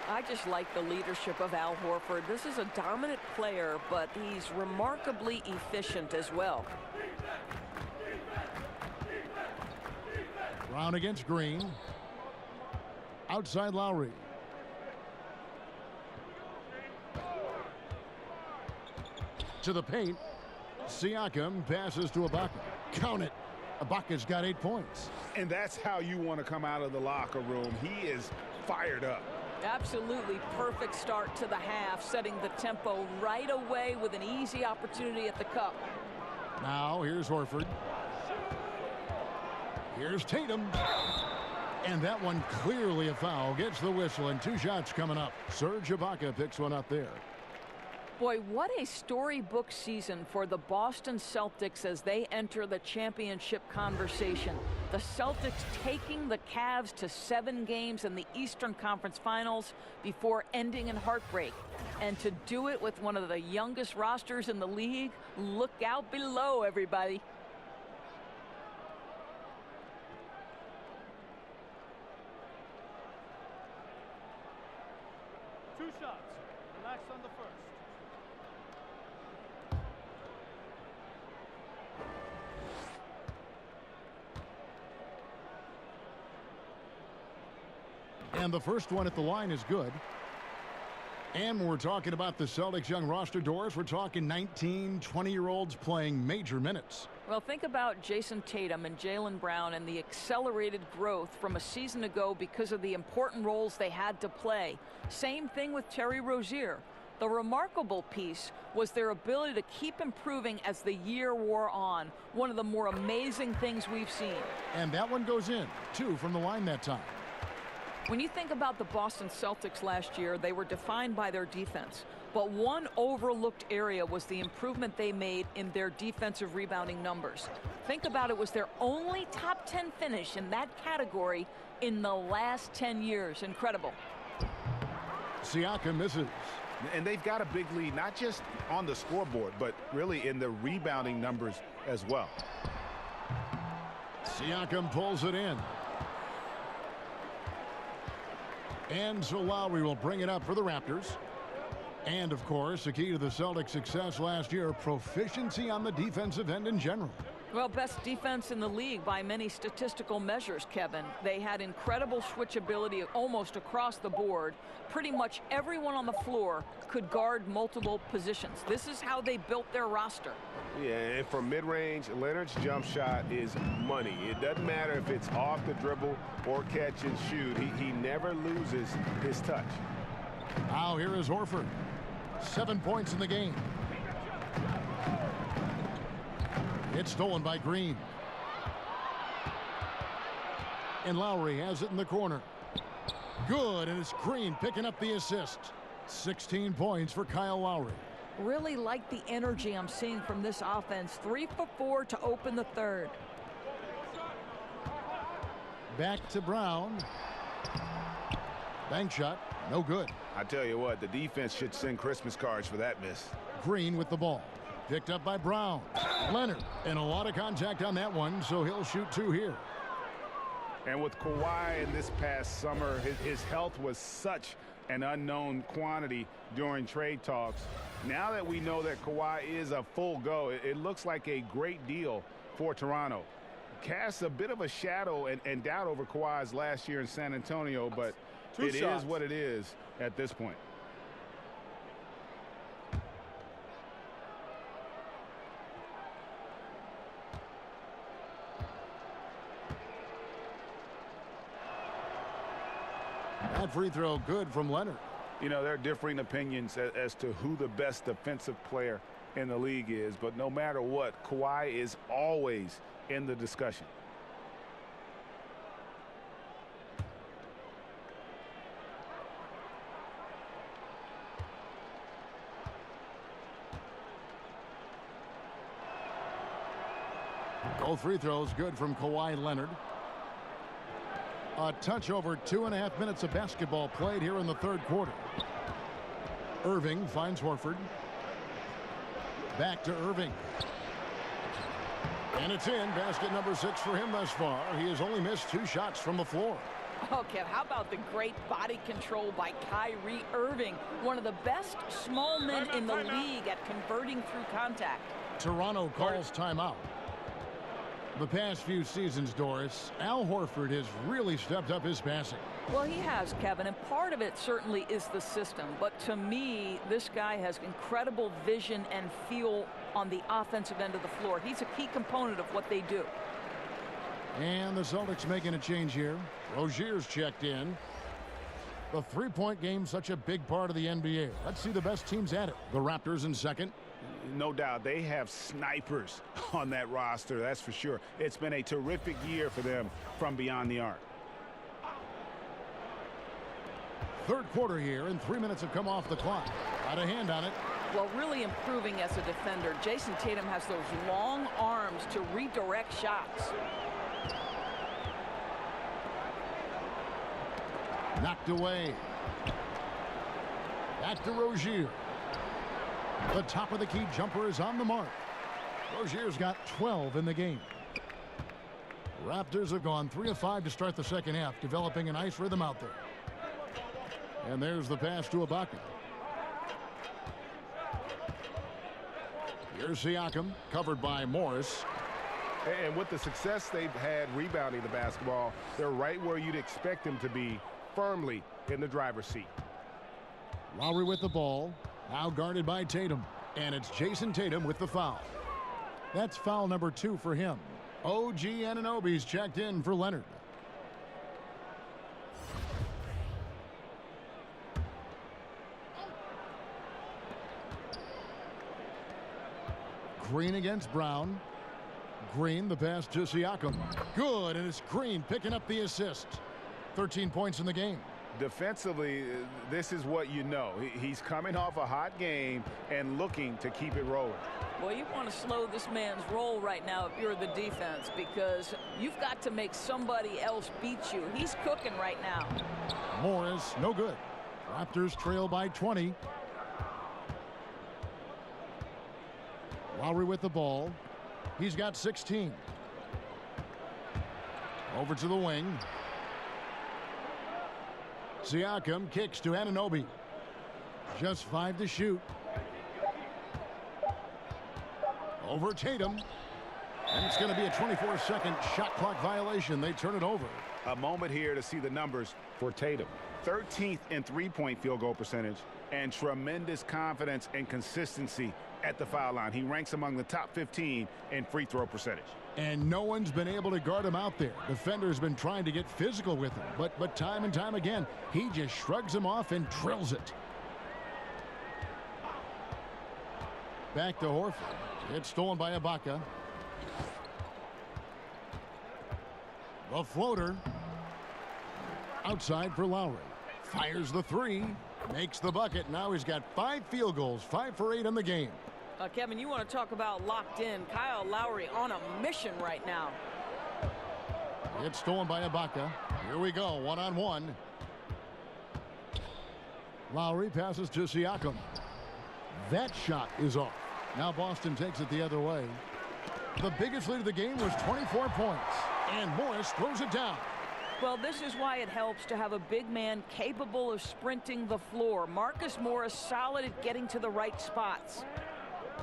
I just like the leadership of Al Horford. This is a dominant player, but he's remarkably efficient as well. Brown against Green. Outside Lowry. To the paint. Siakam passes to Ibaka. Count it. Ibaka's got 8 points. And that's how you want to come out of the locker room. He is fired up. Absolutely perfect start to the half, setting the tempo right away with an easy opportunity at the cup. Now here's Horford. Here's Tatum. And that one clearly a foul. Gets the whistle, and 2 shots coming up. Serge Ibaka picks one up there. Boy, what a storybook season for the Boston Celtics as they enter the championship conversation. The Celtics taking the Cavs to 7 games in the Eastern Conference Finals before ending in heartbreak. And to do it with one of the youngest rosters in the league, look out below, everybody. Two shots. Relax on the first. And the first one at the line is good. And when we're talking about the Celtics young roster, Doris, we're talking 19, 20-year-olds playing major minutes. Well, think about Jason Tatum and Jaylen Brown and the accelerated growth from a season ago because of the important roles they had to play. Same thing with Terry Rozier. The remarkable piece was their ability to keep improving as the year wore on. One of the more amazing things we've seen. And that one goes in. 2 from the line that time. When you think about the Boston Celtics last year, they were defined by their defense. But one overlooked area was the improvement they made in their defensive rebounding numbers. Think about it, was their only top 10 finish in that category in the last 10 years. Incredible. Siakam misses. And they've got a big lead, not just on the scoreboard, but really in the rebounding numbers as well. Siakam pulls it in. And so Lowry will bring it up for the Raptors. And, of course, the key to the Celtics' success last year, proficiency on the defensive end in general. Well, best defense in the league by many statistical measures, Kevin. They had incredible switchability almost across the board. Pretty much everyone on the floor could guard multiple positions. This is how they built their roster. Yeah, and from mid-range, Leonard's jump shot is money. It doesn't matter if it's off the dribble or catch and shoot. He never loses his touch. Now here is Horford. 7 points in the game. It's stolen by Green. And Lowry has it in the corner. Good, and it's Green picking up the assist. 16 points for Kyle Lowry. Really like the energy I'm seeing from this offense. 3 for 4 to open the third. Back to Brown. Bank shot, no good. I tell you what, the defense should send Christmas cards for that miss. Green with the ball. Picked up by Brown. Leonard, and a lot of contact on that one, so he'll shoot 2 here. And with Kawhi in this past summer, his health was such an unknown quantity during trade talks. Now that we know that Kawhi is a full go, it looks like a great deal for Toronto. Casts a bit of a shadow and doubt over Kawhi's last year in San Antonio, but it is what it is at this point. That free throw good from Leonard. You know, there are differing opinions as to who the best defensive player in the league is, but no matter what, Kawhi is always in the discussion. Both free throws good from Kawhi Leonard. A touch over 2.5 minutes of basketball played here in the third quarter. Irving finds Horford. Back to Irving. And it's in. Basket number 6 for him thus far. He has only missed 2 shots from the floor. Okay, how about the great body control by Kyrie Irving? One of the best small men in the league at converting through contact. Toronto calls timeout. The past few seasons, Doris, Al Horford has really stepped up his passing. Well, he has, Kevin, and part of it certainly is the system. But to me, this guy has incredible vision and feel on the offensive end of the floor. He's a key component of what they do. And the Celtics making a change here. Rozier's checked in. The three-point game, such a big part of the NBA. Let's see the best teams at it. The Raptors in second. No doubt, they have snipers on that roster, that's for sure. It's been a terrific year for them from beyond the arc. Third quarter here, and 3 minutes have come off the clock. Got a hand on it. Well, really improving as a defender. Jason Tatum has those long arms to redirect shots. Knocked away. Back to Rozier. The top of the key jumper is on the mark. Rozier's got 12 in the game. Raptors have gone 3 of 5 to start the second half, developing a nice rhythm out there. And there's the pass to Ibaka. Here's Siakam, covered by Morris. And with the success they've had rebounding the basketball, they're right where you'd expect them to be, firmly in the driver's seat. Lowry with the ball, now guarded by Tatum. And it's Jason Tatum with the foul. That's foul number 2 for him. OG Anunoby's checked in for Leonard. Green against Brown. Green, the pass to Siakam. Good, and it's Green picking up the assist. 13 points in the game. Defensively, this is what you know. He's coming off a hot game and looking to keep it rolling. Well, you want to slow this man's roll right now if you're the defense, because you've got to make somebody else beat you. He's cooking right now. Morris, no good. Raptors trail by 20. Lowry with the ball. He's got 16. Over to the wing. Siakam kicks to Anunoby. Just 5 to shoot. Over Tatum. And it's going to be a 24-second shot clock violation. They turn it over. A moment here to see the numbers for Tatum. 13th in three-point field goal percentage and tremendous confidence and consistency at the foul line. He ranks among the top 15 in free throw percentage. And no one's been able to guard him out there. Defender's been trying to get physical with him, but time and time again, he just shrugs him off and drills it. Back to Horford. It's stolen by Ibaka. The floater. Outside for Lowry. Fires the 3. Makes the bucket. Now he's got 5 field goals. 5 for 8 in the game. Kevin, you want to talk about locked in. Kyle Lowry on a mission right now. It's stolen by Ibaka. Here we go. 1-on-1. Lowry passes to Siakam. That shot is off. Now Boston takes it the other way. The biggest lead of the game was 24 points. And Morris throws it down. Well, this is why it helps to have a big man capable of sprinting the floor. Marcus Morris solid at getting to the right spots.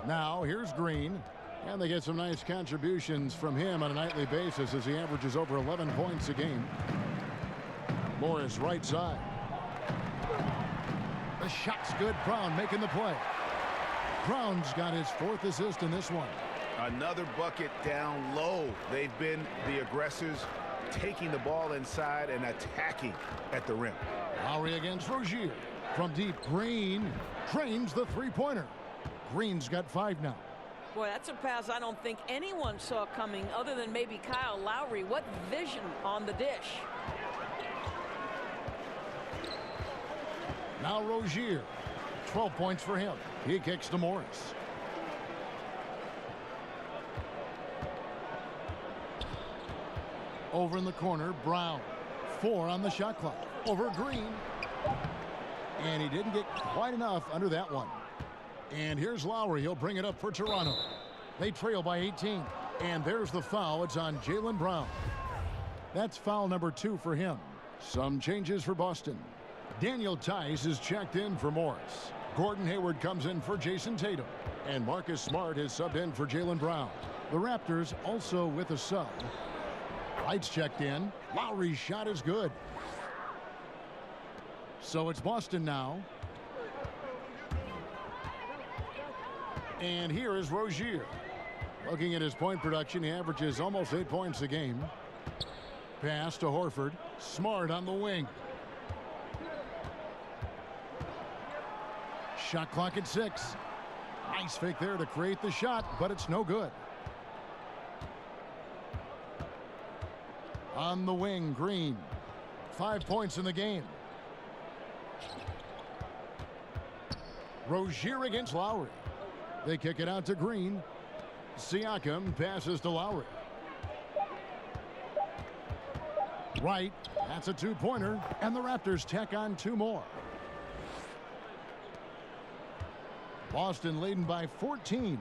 Now here's Green. And they get some nice contributions from him on a nightly basis as he averages over 11 points a game. Morris right side. The shot's good. Brown making the play. Brown's got his 4th assist in this one. Another bucket down low. They've been the aggressors, taking the ball inside and attacking at the rim. Lowry against Rozier. From deep, Green drains the three-pointer. Green's got 5 now. Boy, that's a pass I don't think anyone saw coming other than maybe Kyle Lowry. What vision on the dish. Now Rozier. 12 points for him. He kicks to Morris. Over in the corner, Brown. 4 on the shot clock. Over Green. And he didn't get quite enough under that one. And here's Lowry. He'll bring it up for Toronto. They trail by 18. And there's the foul. It's on Jaylen Brown. That's foul number 2 for him. Some changes for Boston. Daniel Tice is checked in for Morris. Gordon Hayward comes in for Jason Tatum. And Marcus Smart is subbed in for Jaylen Brown. The Raptors also with a sub. Lights checked in. Lowry's shot is good. So it's Boston now. And here is Rozier. Looking at his point production, he averages almost 8 points a game. Pass to Horford. Smart on the wing. Shot clock at 6. Nice fake there to create the shot, but it's no good. On the wing, Green. 5 points in the game. Rozier against Lowry. They kick it out to Green. Siakam passes to Lowry. Wright, that's a two-pointer, and the Raptors tack on 2 more. Boston leading by 14.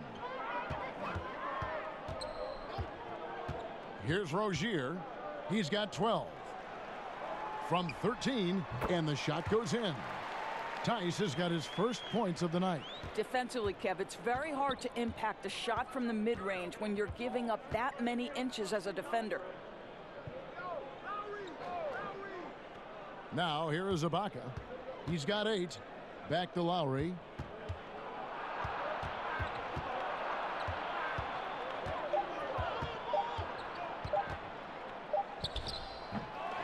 Here's Rozier. He's got 12. From 13, and the shot goes in. Tice has got his first points of the night. Defensively, Kev, it's very hard to impact a shot from the mid-range when you're giving up that many inches as a defender. Now, here is Ibaka. He's got 8. Back to Lowry.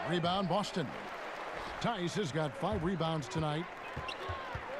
Rebound, Boston. Tice has got 5 rebounds tonight.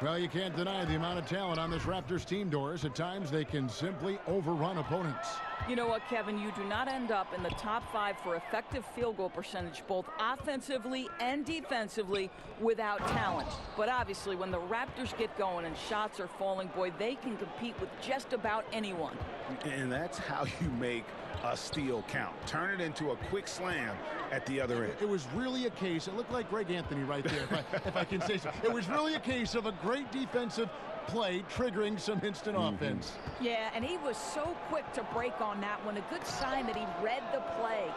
Well, you can't deny the amount of talent on this Raptors team, Doris. At times, they can simply overrun opponents. You know what, Kevin? You do not end up in the top 5 for effective field goal percentage, both offensively and defensively, without talent. But obviously, when the Raptors get going and shots are falling, boy, they can compete with just about anyone. And that's how you make a steal count. Turn it into a quick slam at the other end. It was really a case, it looked like Greg Anthony right there, if I can say so. It was really a case of a great defensive play triggering some instant offense. Yeah, and he was so quick to break on that one. A good sign that he read the play.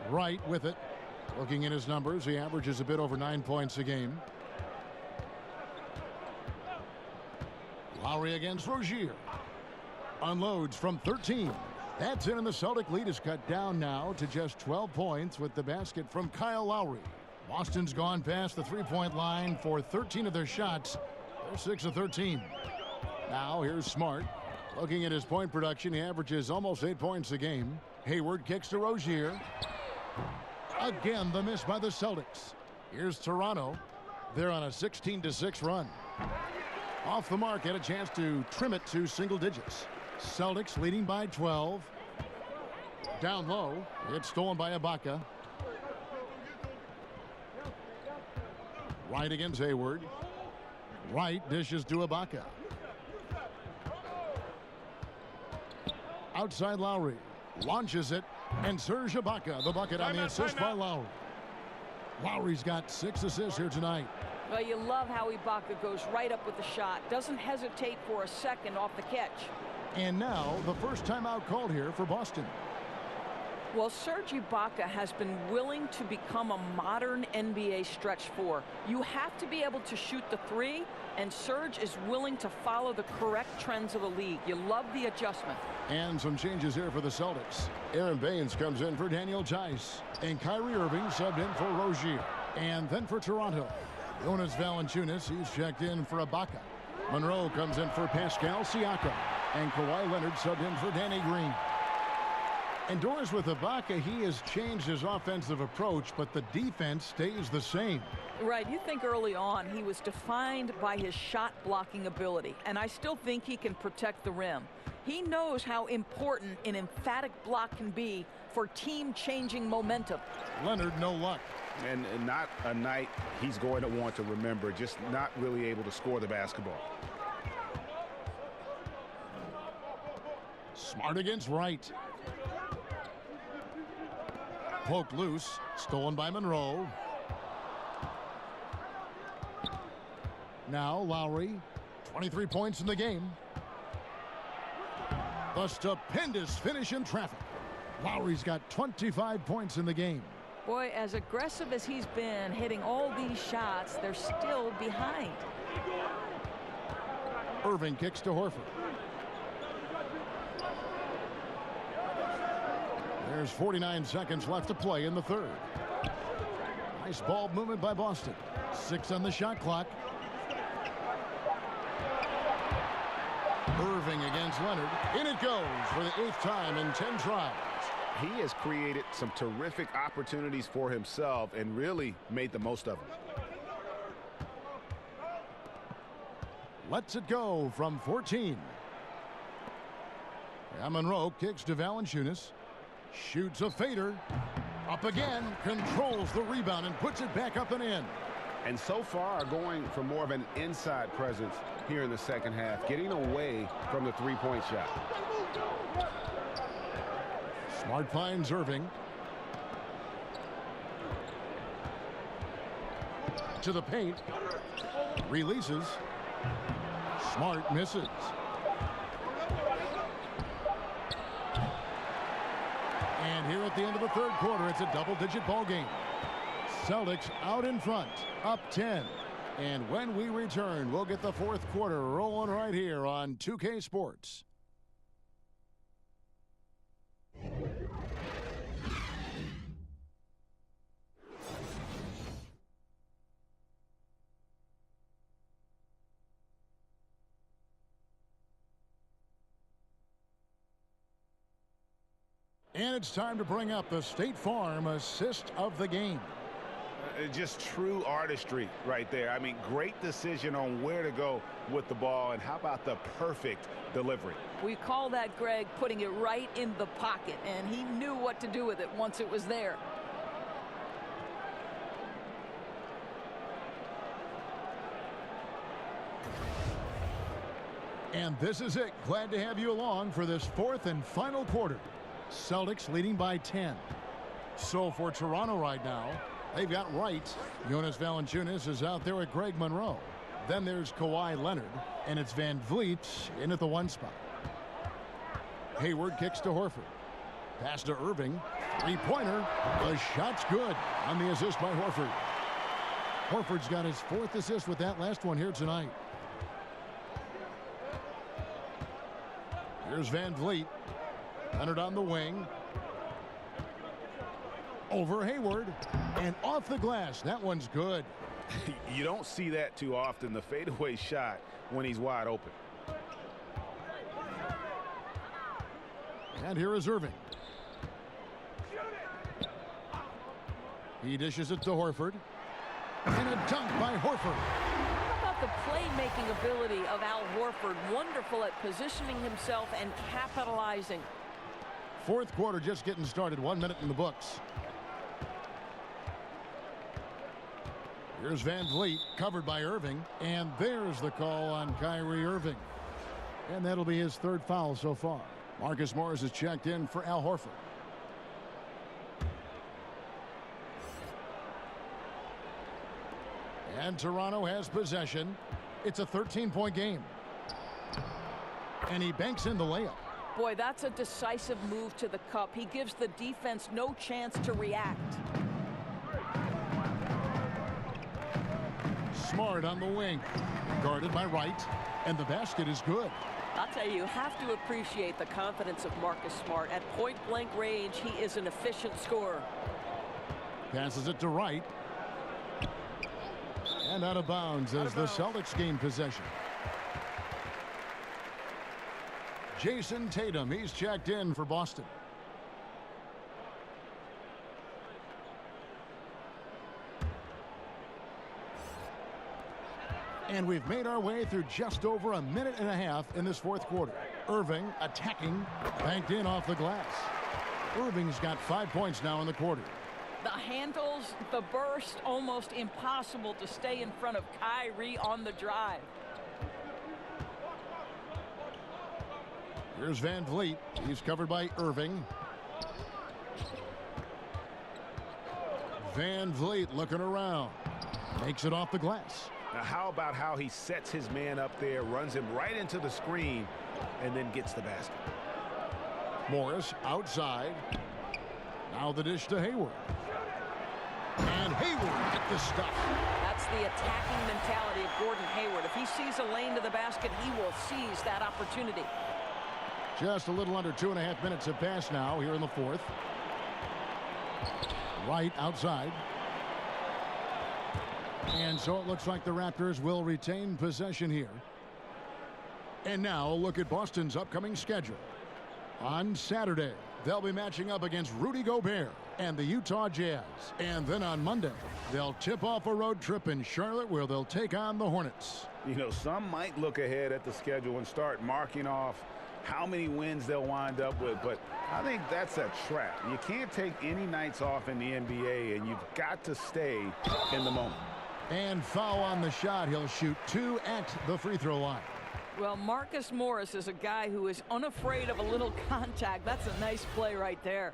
Right with it. Looking at his numbers, he averages a bit over 9 points a game. Lowry against Rozier. Unloads from 13. That's in, and the Celtic lead is cut down now to just 12 points with the basket from Kyle Lowry. Boston's gone past the three-point line for 13 of their shots. They're 6 of 13. Now here's Smart. Looking at his point production, he averages almost 8 points a game. Hayward kicks to Rozier. Again, the miss by the Celtics. Here's Toronto. They're on a 16-6 run. Off the mark, had a chance to trim it to single digits. Celtics leading by 12. Down low. It's stolen by Ibaka. Wright against Hayward. Wright dishes to Ibaka. Outside Lowry. Launches it. And Serge Ibaka, the bucket on the assist by Lowry. Lowry's got 6 assists here tonight. Well, you love how Ibaka goes right up with the shot. Doesn't hesitate for a second off the catch. And now the first timeout called here for Boston. Well, Serge Ibaka has been willing to become a modern NBA stretch 4. You have to be able to shoot the 3, and Serge is willing to follow the correct trends of the league. You love the adjustment. And some changes here for the Celtics. Aaron Baines comes in for Daniel Tice. And Kyrie Irving subbed in for Rozier. And then for Toronto, Jonas Valanciunas, he's checked in for Ibaka. Monroe comes in for Pascal Siakam. And Kawhi Leonard subbed in for Danny Green. And Doris, with Ibaka, he has changed his offensive approach, but the defense stays the same. Right, you think early on he was defined by his shot blocking ability, and I still think he can protect the rim. He knows how important an emphatic block can be for team-changing momentum. Leonard, no luck. And not a night he's going to want to remember, just not really able to score the basketball. Smart against Wright. Poked loose, stolen by Monroe. Now Lowry, 23 points in the game. The stupendous finish in traffic. Lowry's got 25 points in the game. Boy, as aggressive as he's been hitting all these shots, they're still behind. Irving kicks to Horford. There's 49 seconds left to play in the third. Nice ball movement by Boston. 6 on the shot clock. Irving against Leonard. In it goes for the 8th time in 10 tries. He has created some terrific opportunities for himself and really made the most of them. Lets it go from 14. Monroe kicks to Valanciunas. Shoots a fader. Up again. Controls the rebound and puts it back up and in. And so far going for more of an inside presence here in the second half, getting away from the three-point shot. Smart finds Irving. To the paint. Releases. Smart misses. And here at the end of the third quarter, it's a double-digit ball game. Celtics out in front, up 10. And when we return, we'll get the fourth quarter rolling right here on 2K Sports. And it's time to bring up the State Farm assist of the game. Just true artistry right there. I mean, great decision on where to go with the ball, and how about the perfect delivery? We call that, Greg, putting it right in the pocket, and he knew what to do with it once it was there. And this is it. Glad to have you along for this fourth and final quarter. Celtics leading by 10. So for Toronto right now, they've got Wright. Jonas Valanciunas is out there with Greg Monroe. Then there's Kawhi Leonard, and it's Van Vliet in at the 1 spot. Hayward kicks to Horford. Pass to Irving. Three-pointer. The shot's good on the assist by Horford. Horford's got his 4th assist with that last one here tonight. Here's Van Vliet. Leonard on the wing. Over Hayward. And off the glass. That one's good. You don't see that too often, the fadeaway shot when he's wide open. And here is Irving. He dishes it to Horford. And a dunk by Horford. How about the playmaking ability of Al Horford? Wonderful at positioning himself and capitalizing. Fourth quarter just getting started. 1 minute in the books. Here's Van Vliet, covered by Irving. And there's the call on Kyrie Irving. And that'll be his 3rd foul so far. Marcus Morris is checked in for Al Horford. And Toronto has possession. It's a 13-point game. And he banks in the layup. Boy, that's a decisive move to the cup. He gives the defense no chance to react. Smart on the wing. Guarded by Wright. And the basket is good. I'll tell you, you have to appreciate the confidence of Marcus Smart. At point-blank range, he is an efficient scorer. Passes it to Wright. And out of bounds as the Celtics gain possession. Jason Tatum, he's checked in for Boston. And we've made our way through just over a minute and a half in this fourth quarter. Irving attacking, banked in off the glass. Irving's got 5 points now in the quarter. The handles, the burst, almost impossible to stay in front of Kyrie on the drive. Here's Van Vliet. He's covered by Irving. Van Vliet looking around. Makes it off the glass. Now, how about how he sets his man up there, runs him right into the screen, and then gets the basket. Morris outside. Now the dish to Hayward. And Hayward at the stuff. That's the attacking mentality of Gordon Hayward. If he sees a lane to the basket, he will seize that opportunity. Just a little under 2.5 minutes have passed now here in the fourth. Wright outside. And so it looks like the Raptors will retain possession here. And now a look at Boston's upcoming schedule. On Saturday, they'll be matching up against Rudy Gobert and the Utah Jazz. And then on Monday, they'll tip off a road trip in Charlotte where they'll take on the Hornets. You know, some might look ahead at the schedule and start marking off how many wins they'll wind up with, but I think that's a trap. You can't take any nights off in the NBA, and you've got to stay in the moment. And foul on the shot. He'll shoot 2 at the free throw line. Well, Marcus Morris is a guy who is unafraid of a little contact. That's a nice play right there.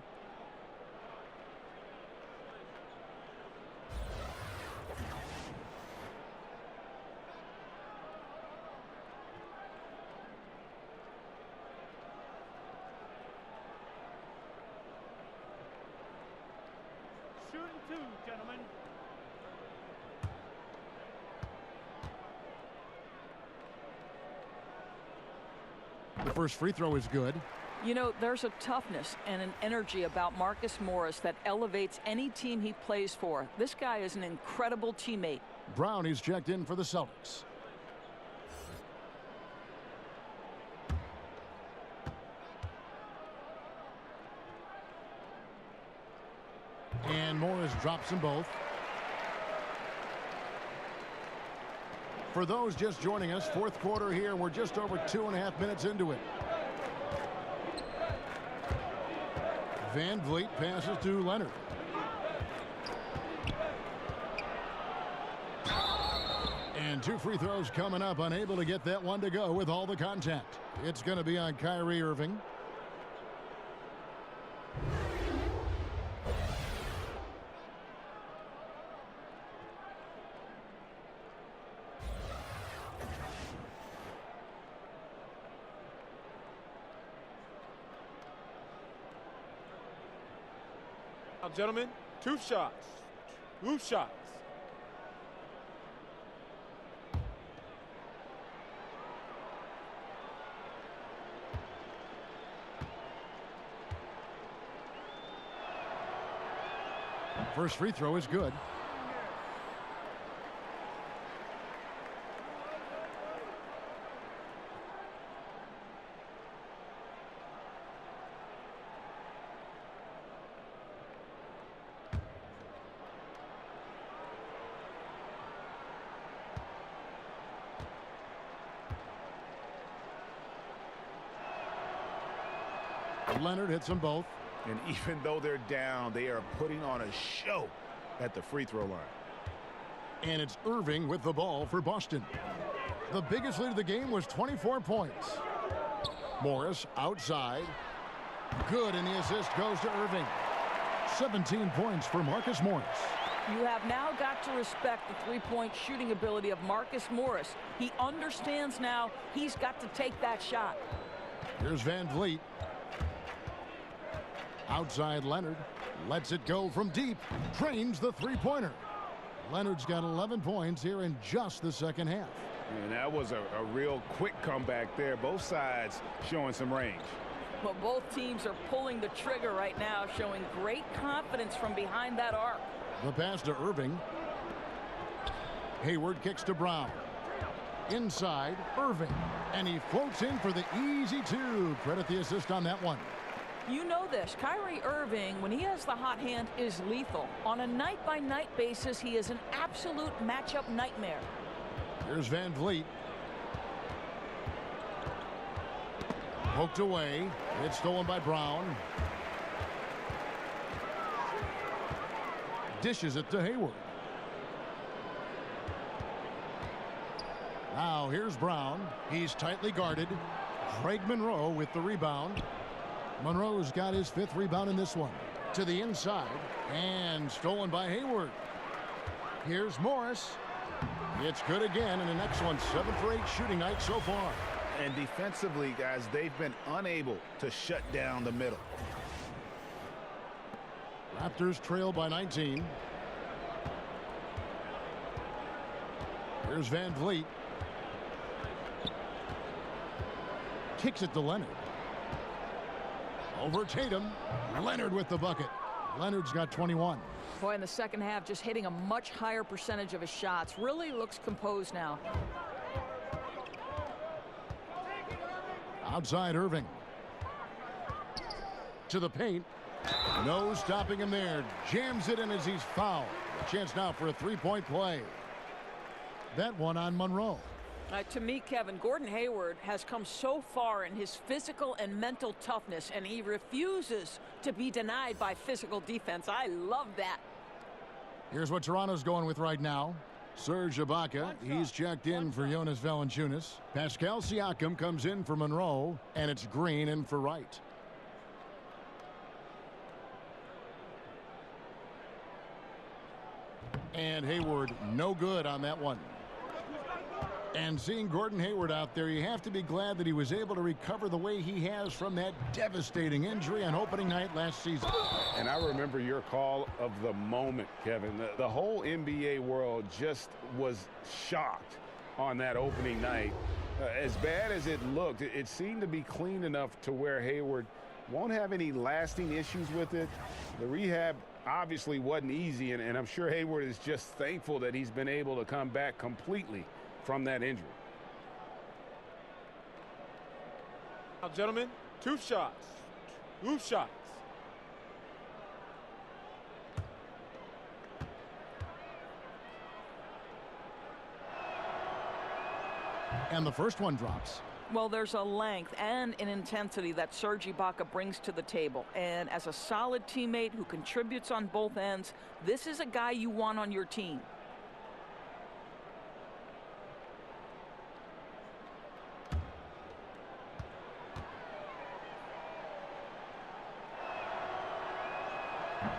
Shooting 2, gentlemen. The first free throw is good. You know, there's a toughness and an energy about Marcus Morris that elevates any team he plays for. This guy is an incredible teammate. Brown is checked in for the Celtics. And Morris drops them both. For those just joining us, fourth quarter here. We're just over 2.5 minutes into it. Van Vliet passes to Leonard. And 2 free throws coming up. Unable to get that one to go with all the contact. It's going to be on Kyrie Irving. Now, gentlemen, 2 shots. 2 shots. First free throw is good. Leonard hits them both. And even though they're down, they are putting on a show at the free throw line. And it's Irving with the ball for Boston. The biggest lead of the game was 24 points. Morris outside. Good, and the assist goes to Irving. 17 points for Marcus Morris. You have now got to respect the three-point shooting ability of Marcus Morris. He understands now he's got to take that shot. Here's Van Vliet. Outside Leonard. Lets it go from deep. Trains the three-pointer. Leonard's got 11 points here in just the second half. And that was a real quick comeback there. Both sides showing some range. Well, both teams are pulling the trigger right now, showing great confidence from behind that arc. The pass to Irving. Hayward kicks to Brown. Inside, Irving. And he floats in for the easy 2. Credit the assist on that one. You know this. Kyrie Irving, when he has the hot hand, is lethal. On a night-by-night basis, he is an absolute matchup nightmare. Here's Van Vliet. Poked away. It's stolen by Brown. Dishes it to Hayward. Now here's Brown. He's tightly guarded. Craig Monroe with the rebound. Monroe's got his 5th rebound in this one. To the inside. And stolen by Hayward. Here's Morris. It's good again, and an excellent 7 for 8 shooting night so far. And defensively, guys, they've been unable to shut down the middle. Raptors trail by 19. Here's Van Vliet. Kicks it to Leonard. Over Tatum. Leonard with the bucket. Leonard's got 21. Boy, in the second half, just hitting a much higher percentage of his shots. Really looks composed now. Outside Irving. To the paint. No stopping him there. Jams it in as he's fouled. A chance now for a three-point play. That one on Monroe. To me, Kevin, Gordon Hayward has come so far in his physical and mental toughness, and he refuses to be denied by physical defense. I love that. Here's what Toronto's going with right now. Serge Ibaka, he's checked in for Jonas Valanciunas. Pascal Siakam comes in for Monroe, and it's Green in for Wright. And Hayward, no good on that one. And seeing Gordon Hayward out there, you have to be glad that he was able to recover the way he has from that devastating injury on opening night last season. And I remember your call of the moment, Kevin. The whole NBA world just was shocked on that opening night. As bad as it looked, it seemed to be clean enough to where Hayward won't have any lasting issues with it. The rehab obviously wasn't easy, and I'm sure Hayward is just thankful that he's been able to come back completely from that injury. Now, gentlemen, two shots. Two shots. And the first one drops. Well, there's a length and an intensity that Serge Ibaka brings to the table. And as a solid teammate who contributes on both ends, this is a guy you want on your team.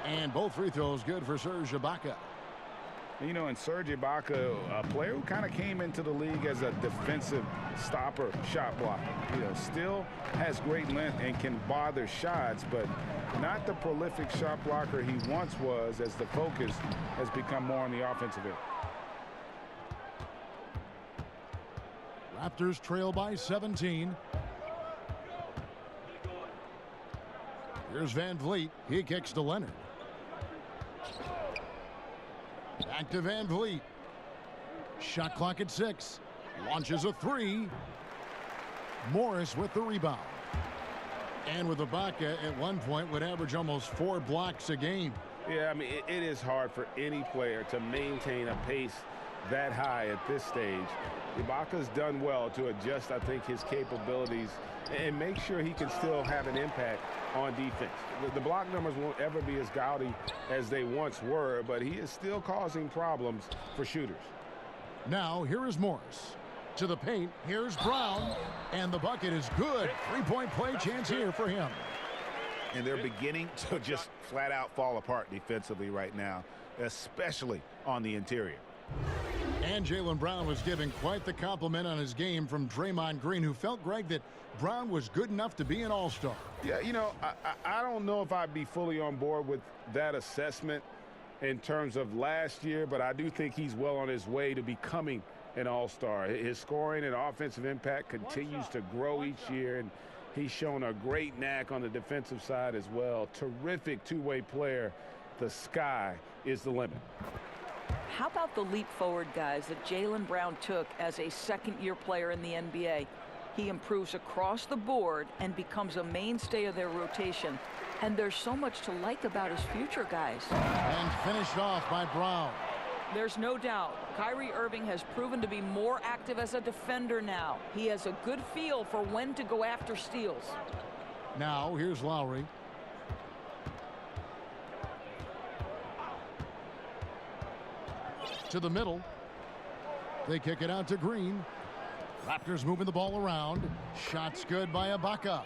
And both free throws good for Serge Ibaka. You know, and Serge Ibaka, a player who kind of came into the league as a defensive stopper, shot blocker. You know, still has great length and can bother shots, but not the prolific shot blocker he once was, as the focus has become more on the offensive end. Raptors trail by 17. Here's Van Vliet. He kicks to Leonard. Back to Van Vliet. Shot clock at 6. Launches a 3. Morris with the rebound. And with Ibaka at one point would average almost 4 blocks a game. Yeah, I mean, it is hard for any player to maintain a pace that high at this stage. Ibaka's done well to adjust, I think, his capabilities and make sure he can still have an impact on defense. The block numbers won't ever be as gaudy as they once were, but he is still causing problems for shooters. Now, here is Morris. To the paint, here's Brown, and the bucket is good. Three-point play chance here for him. And they're beginning to just flat out fall apart defensively right now, especially on the interior. And Jaylen Brown was giving quite the compliment on his game from Draymond Green, who felt, Greg, that Brown was good enough to be an all-star. Yeah, you know, I don't know if I'd be fully on board with that assessment in terms of last year, but I do think he's well on his way to becoming an all-star. His scoring and offensive impact continues to grow each year, and he's shown a great knack on the defensive side as well. Terrific two-way player. The sky is the limit. How about the leap forward, guys, that Jaylen Brown took as a second-year player in the NBA? He improves across the board and becomes a mainstay of their rotation. And there's so much to like about his future, guys. And finished off by Brown. There's no doubt Kyrie Irving has proven to be more active as a defender now. He has a good feel for when to go after steals. Now, here's Lowry. To the middle. They kick it out to Green. Raptors moving the ball around. Shots good by Ibaka.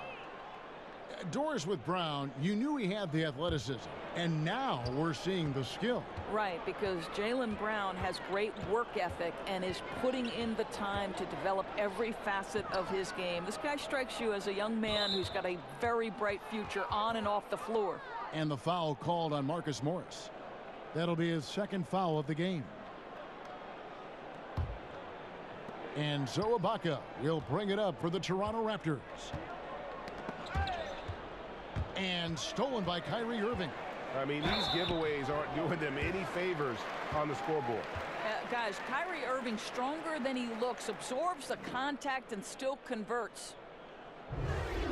Doris, with Brown, you knew he had the athleticism, and now we're seeing the skill. Right, because Jaylen Brown has great work ethic and is putting in the time to develop every facet of his game. This guy strikes you as a young man who's got a very bright future on and off the floor. And the foul called on Marcus Morris. That'll be his second foul of the game. And so Ibaka will bring it up for the Toronto Raptors. And stolen by Kyrie Irving. I mean, these giveaways aren't doing them any favors on the scoreboard. Guys, Kyrie Irving, stronger than he looks, absorbs the contact and still converts.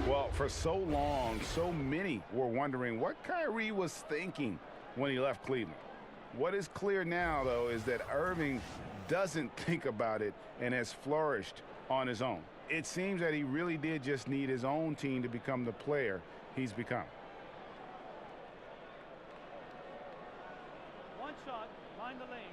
Well, for so long, so many were wondering what Kyrie was thinking when he left Cleveland. What is clear now, though, is that Irving doesn't think about it and has flourished on his own. It seems that he really did just need his own team to become the player he's become. One shot, mind the lanes.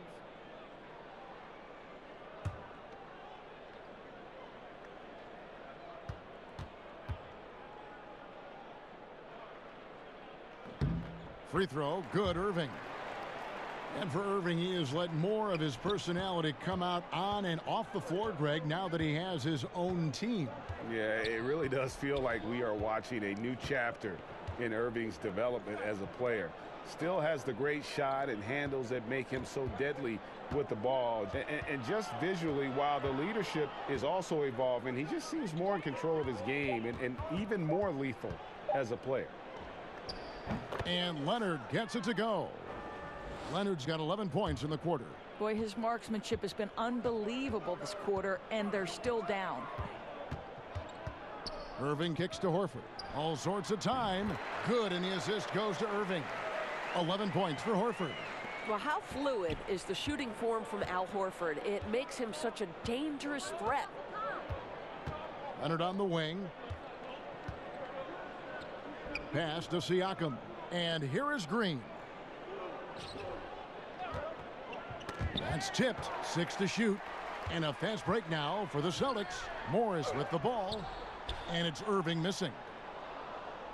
Free throw, good, Irving. And for Irving, he has let more of his personality come out on and off the floor, Greg, now that he has his own team. Yeah, it really does feel like we are watching a new chapter in Irving's development as a player. Still has the great shot and handles that make him so deadly with the ball. And just visually, while the leadership is also evolving, he just seems more in control of his game and even more lethal as a player. And Leonard gets it to go. Leonard's got 11 points in the quarter. Boy, his marksmanship has been unbelievable this quarter, and they're still down. Irving kicks to Horford. All sorts of time. Good, and the assist goes to Irving. 11 points for Horford. Well, how fluid is the shooting form from Al Horford? It makes him such a dangerous threat. Leonard on the wing. Pass to Siakam. And here is Green. That's tipped. 6 to shoot. And a fast break now for the Celtics. Morris with the ball. And it's Irving missing.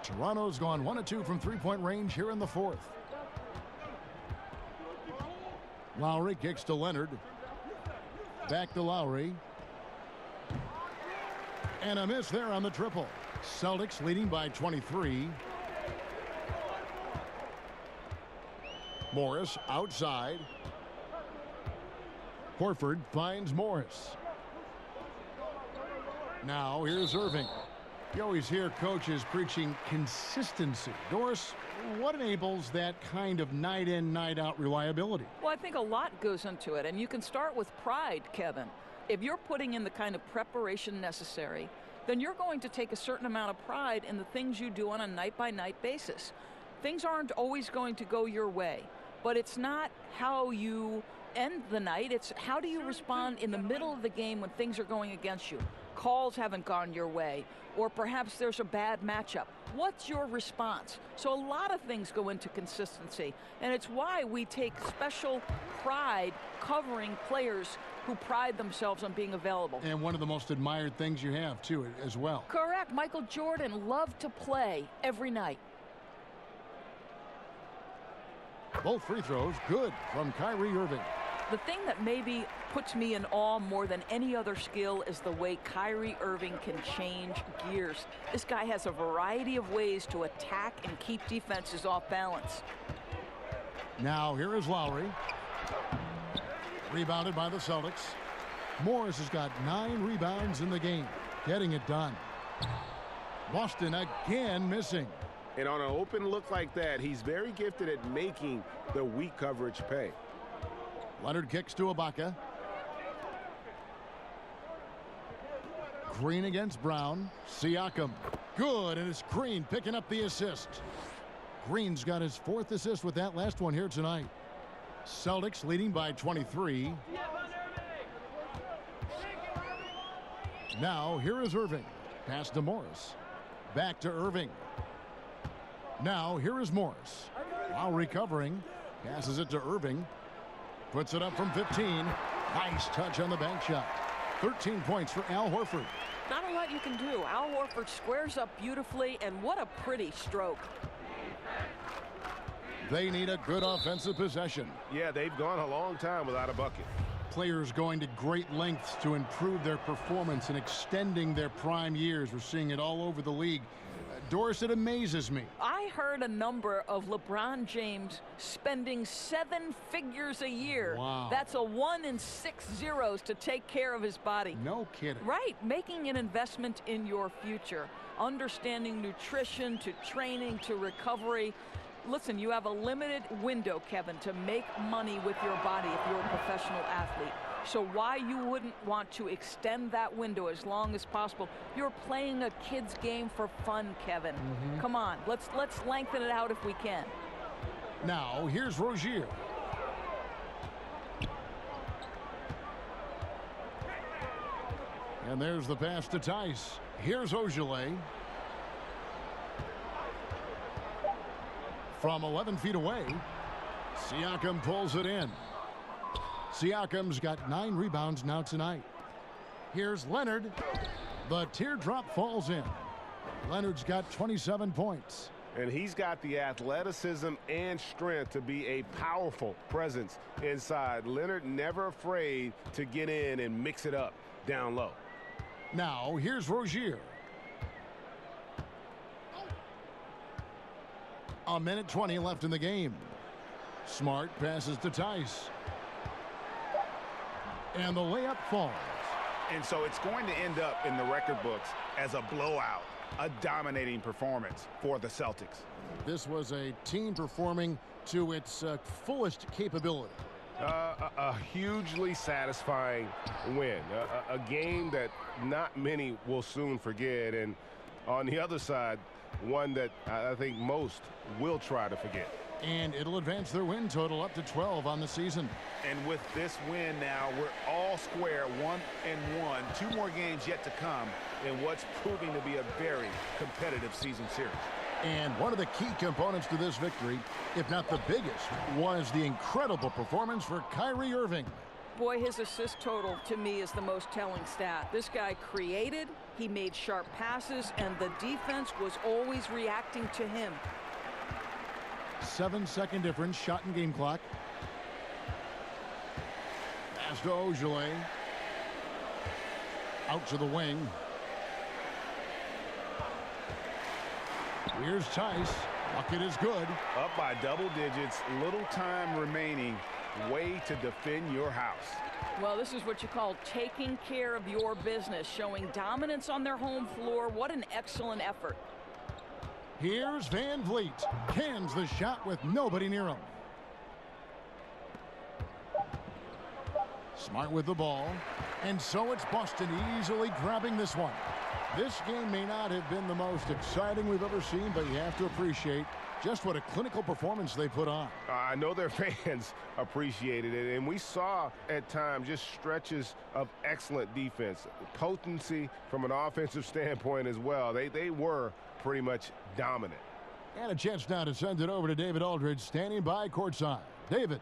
Toronto's gone 1 of 2 from three-point range here in the fourth. Lowry kicks to Leonard. Back to Lowry. And a miss there on the triple. Celtics leading by 23. Morris outside. Horford finds Morris. Now here's Irving. You always hear coaches preaching consistency. Doris, what enables that kind of night in, night out reliability? Well, I think a lot goes into it, and you can start with pride, Kevin. If you're putting in the kind of preparation necessary, then you're going to take a certain amount of pride in the things you do on a night-by-night basis. Things aren't always going to go your way, but it's not how you end the night. It's how do you respond in the middle of the game when things are going against you. Calls haven't gone your way, or perhaps there's a bad matchup. What's your response? So a lot of things go into consistency, and it's why we take special pride covering players who pride themselves on being available. And one of the most admired things you have, too, as well. Correct. Michael Jordan loved to play every night. Both free throws good from Kyrie Irving. The thing that maybe puts me in awe more than any other skill is the way Kyrie Irving can change gears. This guy has a variety of ways to attack and keep defenses off balance. Now here is Lowry. Rebounded by the Celtics. Morris has got 9 rebounds in the game. Getting it done. Boston again missing. And on an open look like that, he's very gifted at making the weak coverage pay. Leonard kicks to Ibaka. Green against Brown. Siakam. Good, and it's Green picking up the assist. Green's got his 4th assist with that last one here tonight. Celtics leading by 23. Now here is Irving. Pass to Morris. Back to Irving. Now here is Morris. While recovering, passes it to Irving. Puts it up from 15. Nice touch on the bank shot. 13 points for Al Horford. Not a lot you can do. Al Horford squares up beautifully, and what a pretty stroke. They need a good offensive possession. Yeah, they've gone a long time without a bucket. Players going to great lengths to improve their performance and extending their prime years. We're seeing it all over the league. Doris, it amazes me. I heard a number of LeBron James spending 7 figures a year. Wow. That's a 1 in 6 zeros to take care of his body. No kidding. Right, making an investment in your future, understanding nutrition to training to recovery. Listen, you have a limited window, Kevin, to make money with your body if you're a professional athlete. So why you wouldn't want to extend that window as long as possible? You're playing a kid's game for fun, Kevin. Come on, let's lengthen it out if we can. Now, here's Rozier. And there's the pass to Tice. Here's Ojale. From 11 feet away, Siakam pulls it in. Siakam's got 9 rebounds now tonight. Here's Leonard. The teardrop falls in. Leonard's got 27 points. And he's got the athleticism and strength to be a powerful presence inside. Leonard never afraid to get in and mix it up down low. Now, here's Rozier. A minute 20 left in the game. Smart passes to Tice. And the layup falls. And so it's going to end up in the record books as a blowout, a dominating performance for the Celtics. This was a team performing to its fullest capability. A hugely satisfying win, a game that not many will soon forget, and on the other side, one that I think most will try to forget. And it'll advance their win total up to 12 on the season. And with this win now, we're all square, 1-1. 2 more games yet to come in what's proving to be a very competitive season series. And one of the key components to this victory, if not the biggest, was the incredible performance for Kyrie Irving. Boy, his assist total to me is the most telling stat. This guy created, he made sharp passes, and the defense was always reacting to him. 7-second difference, shot and game clock. Pass to Ojale. Out to the wing. Here's Tice. Bucket is good. Up by double digits, little time remaining. Way to defend your house. Well, this is what you call taking care of your business, showing dominance on their home floor. What an excellent effort. Here's Van Vliet. Cans the shot with nobody near him. Smart with the ball. And so it's Boston easily grabbing this one. This game may not have been the most exciting we've ever seen, but you have to appreciate just what a clinical performance they put on. I know their fans appreciated it, and we saw at times just stretches of excellent defense. Potency from an offensive standpoint as well. They were pretty much dominant. And a chance now to send it over to David Aldridge, standing by courtside. David.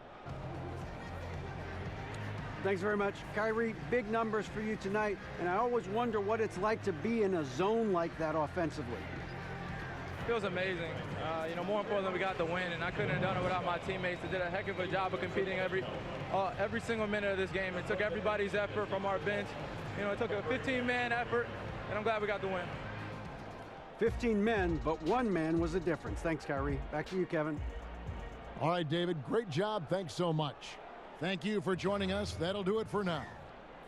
Thanks very much. Kyrie, big numbers for you tonight, and I always wonder what it's like to be in a zone like that offensively. Feels amazing. More importantly, we got the win, and I couldn't have done it without my teammates. They did a heck of a job of competing every single minute of this game. It took everybody's effort from our bench. It took a 15-man effort, and I'm glad we got the win. 15 men, but 1 man was the difference. Thanks, Kyrie. Back to you, Kevin. All right, David, great job. Thanks so much. Thank you for joining us. That'll do it for now.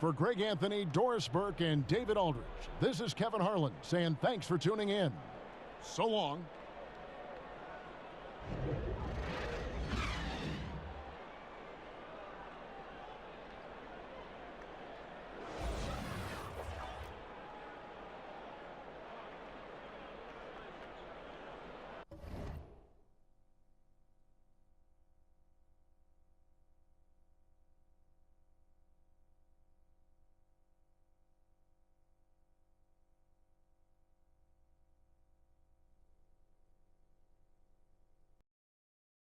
For Greg Anthony, Doris Burke, and David Aldridge, this is Kevin Harlan saying thanks for tuning in. So long.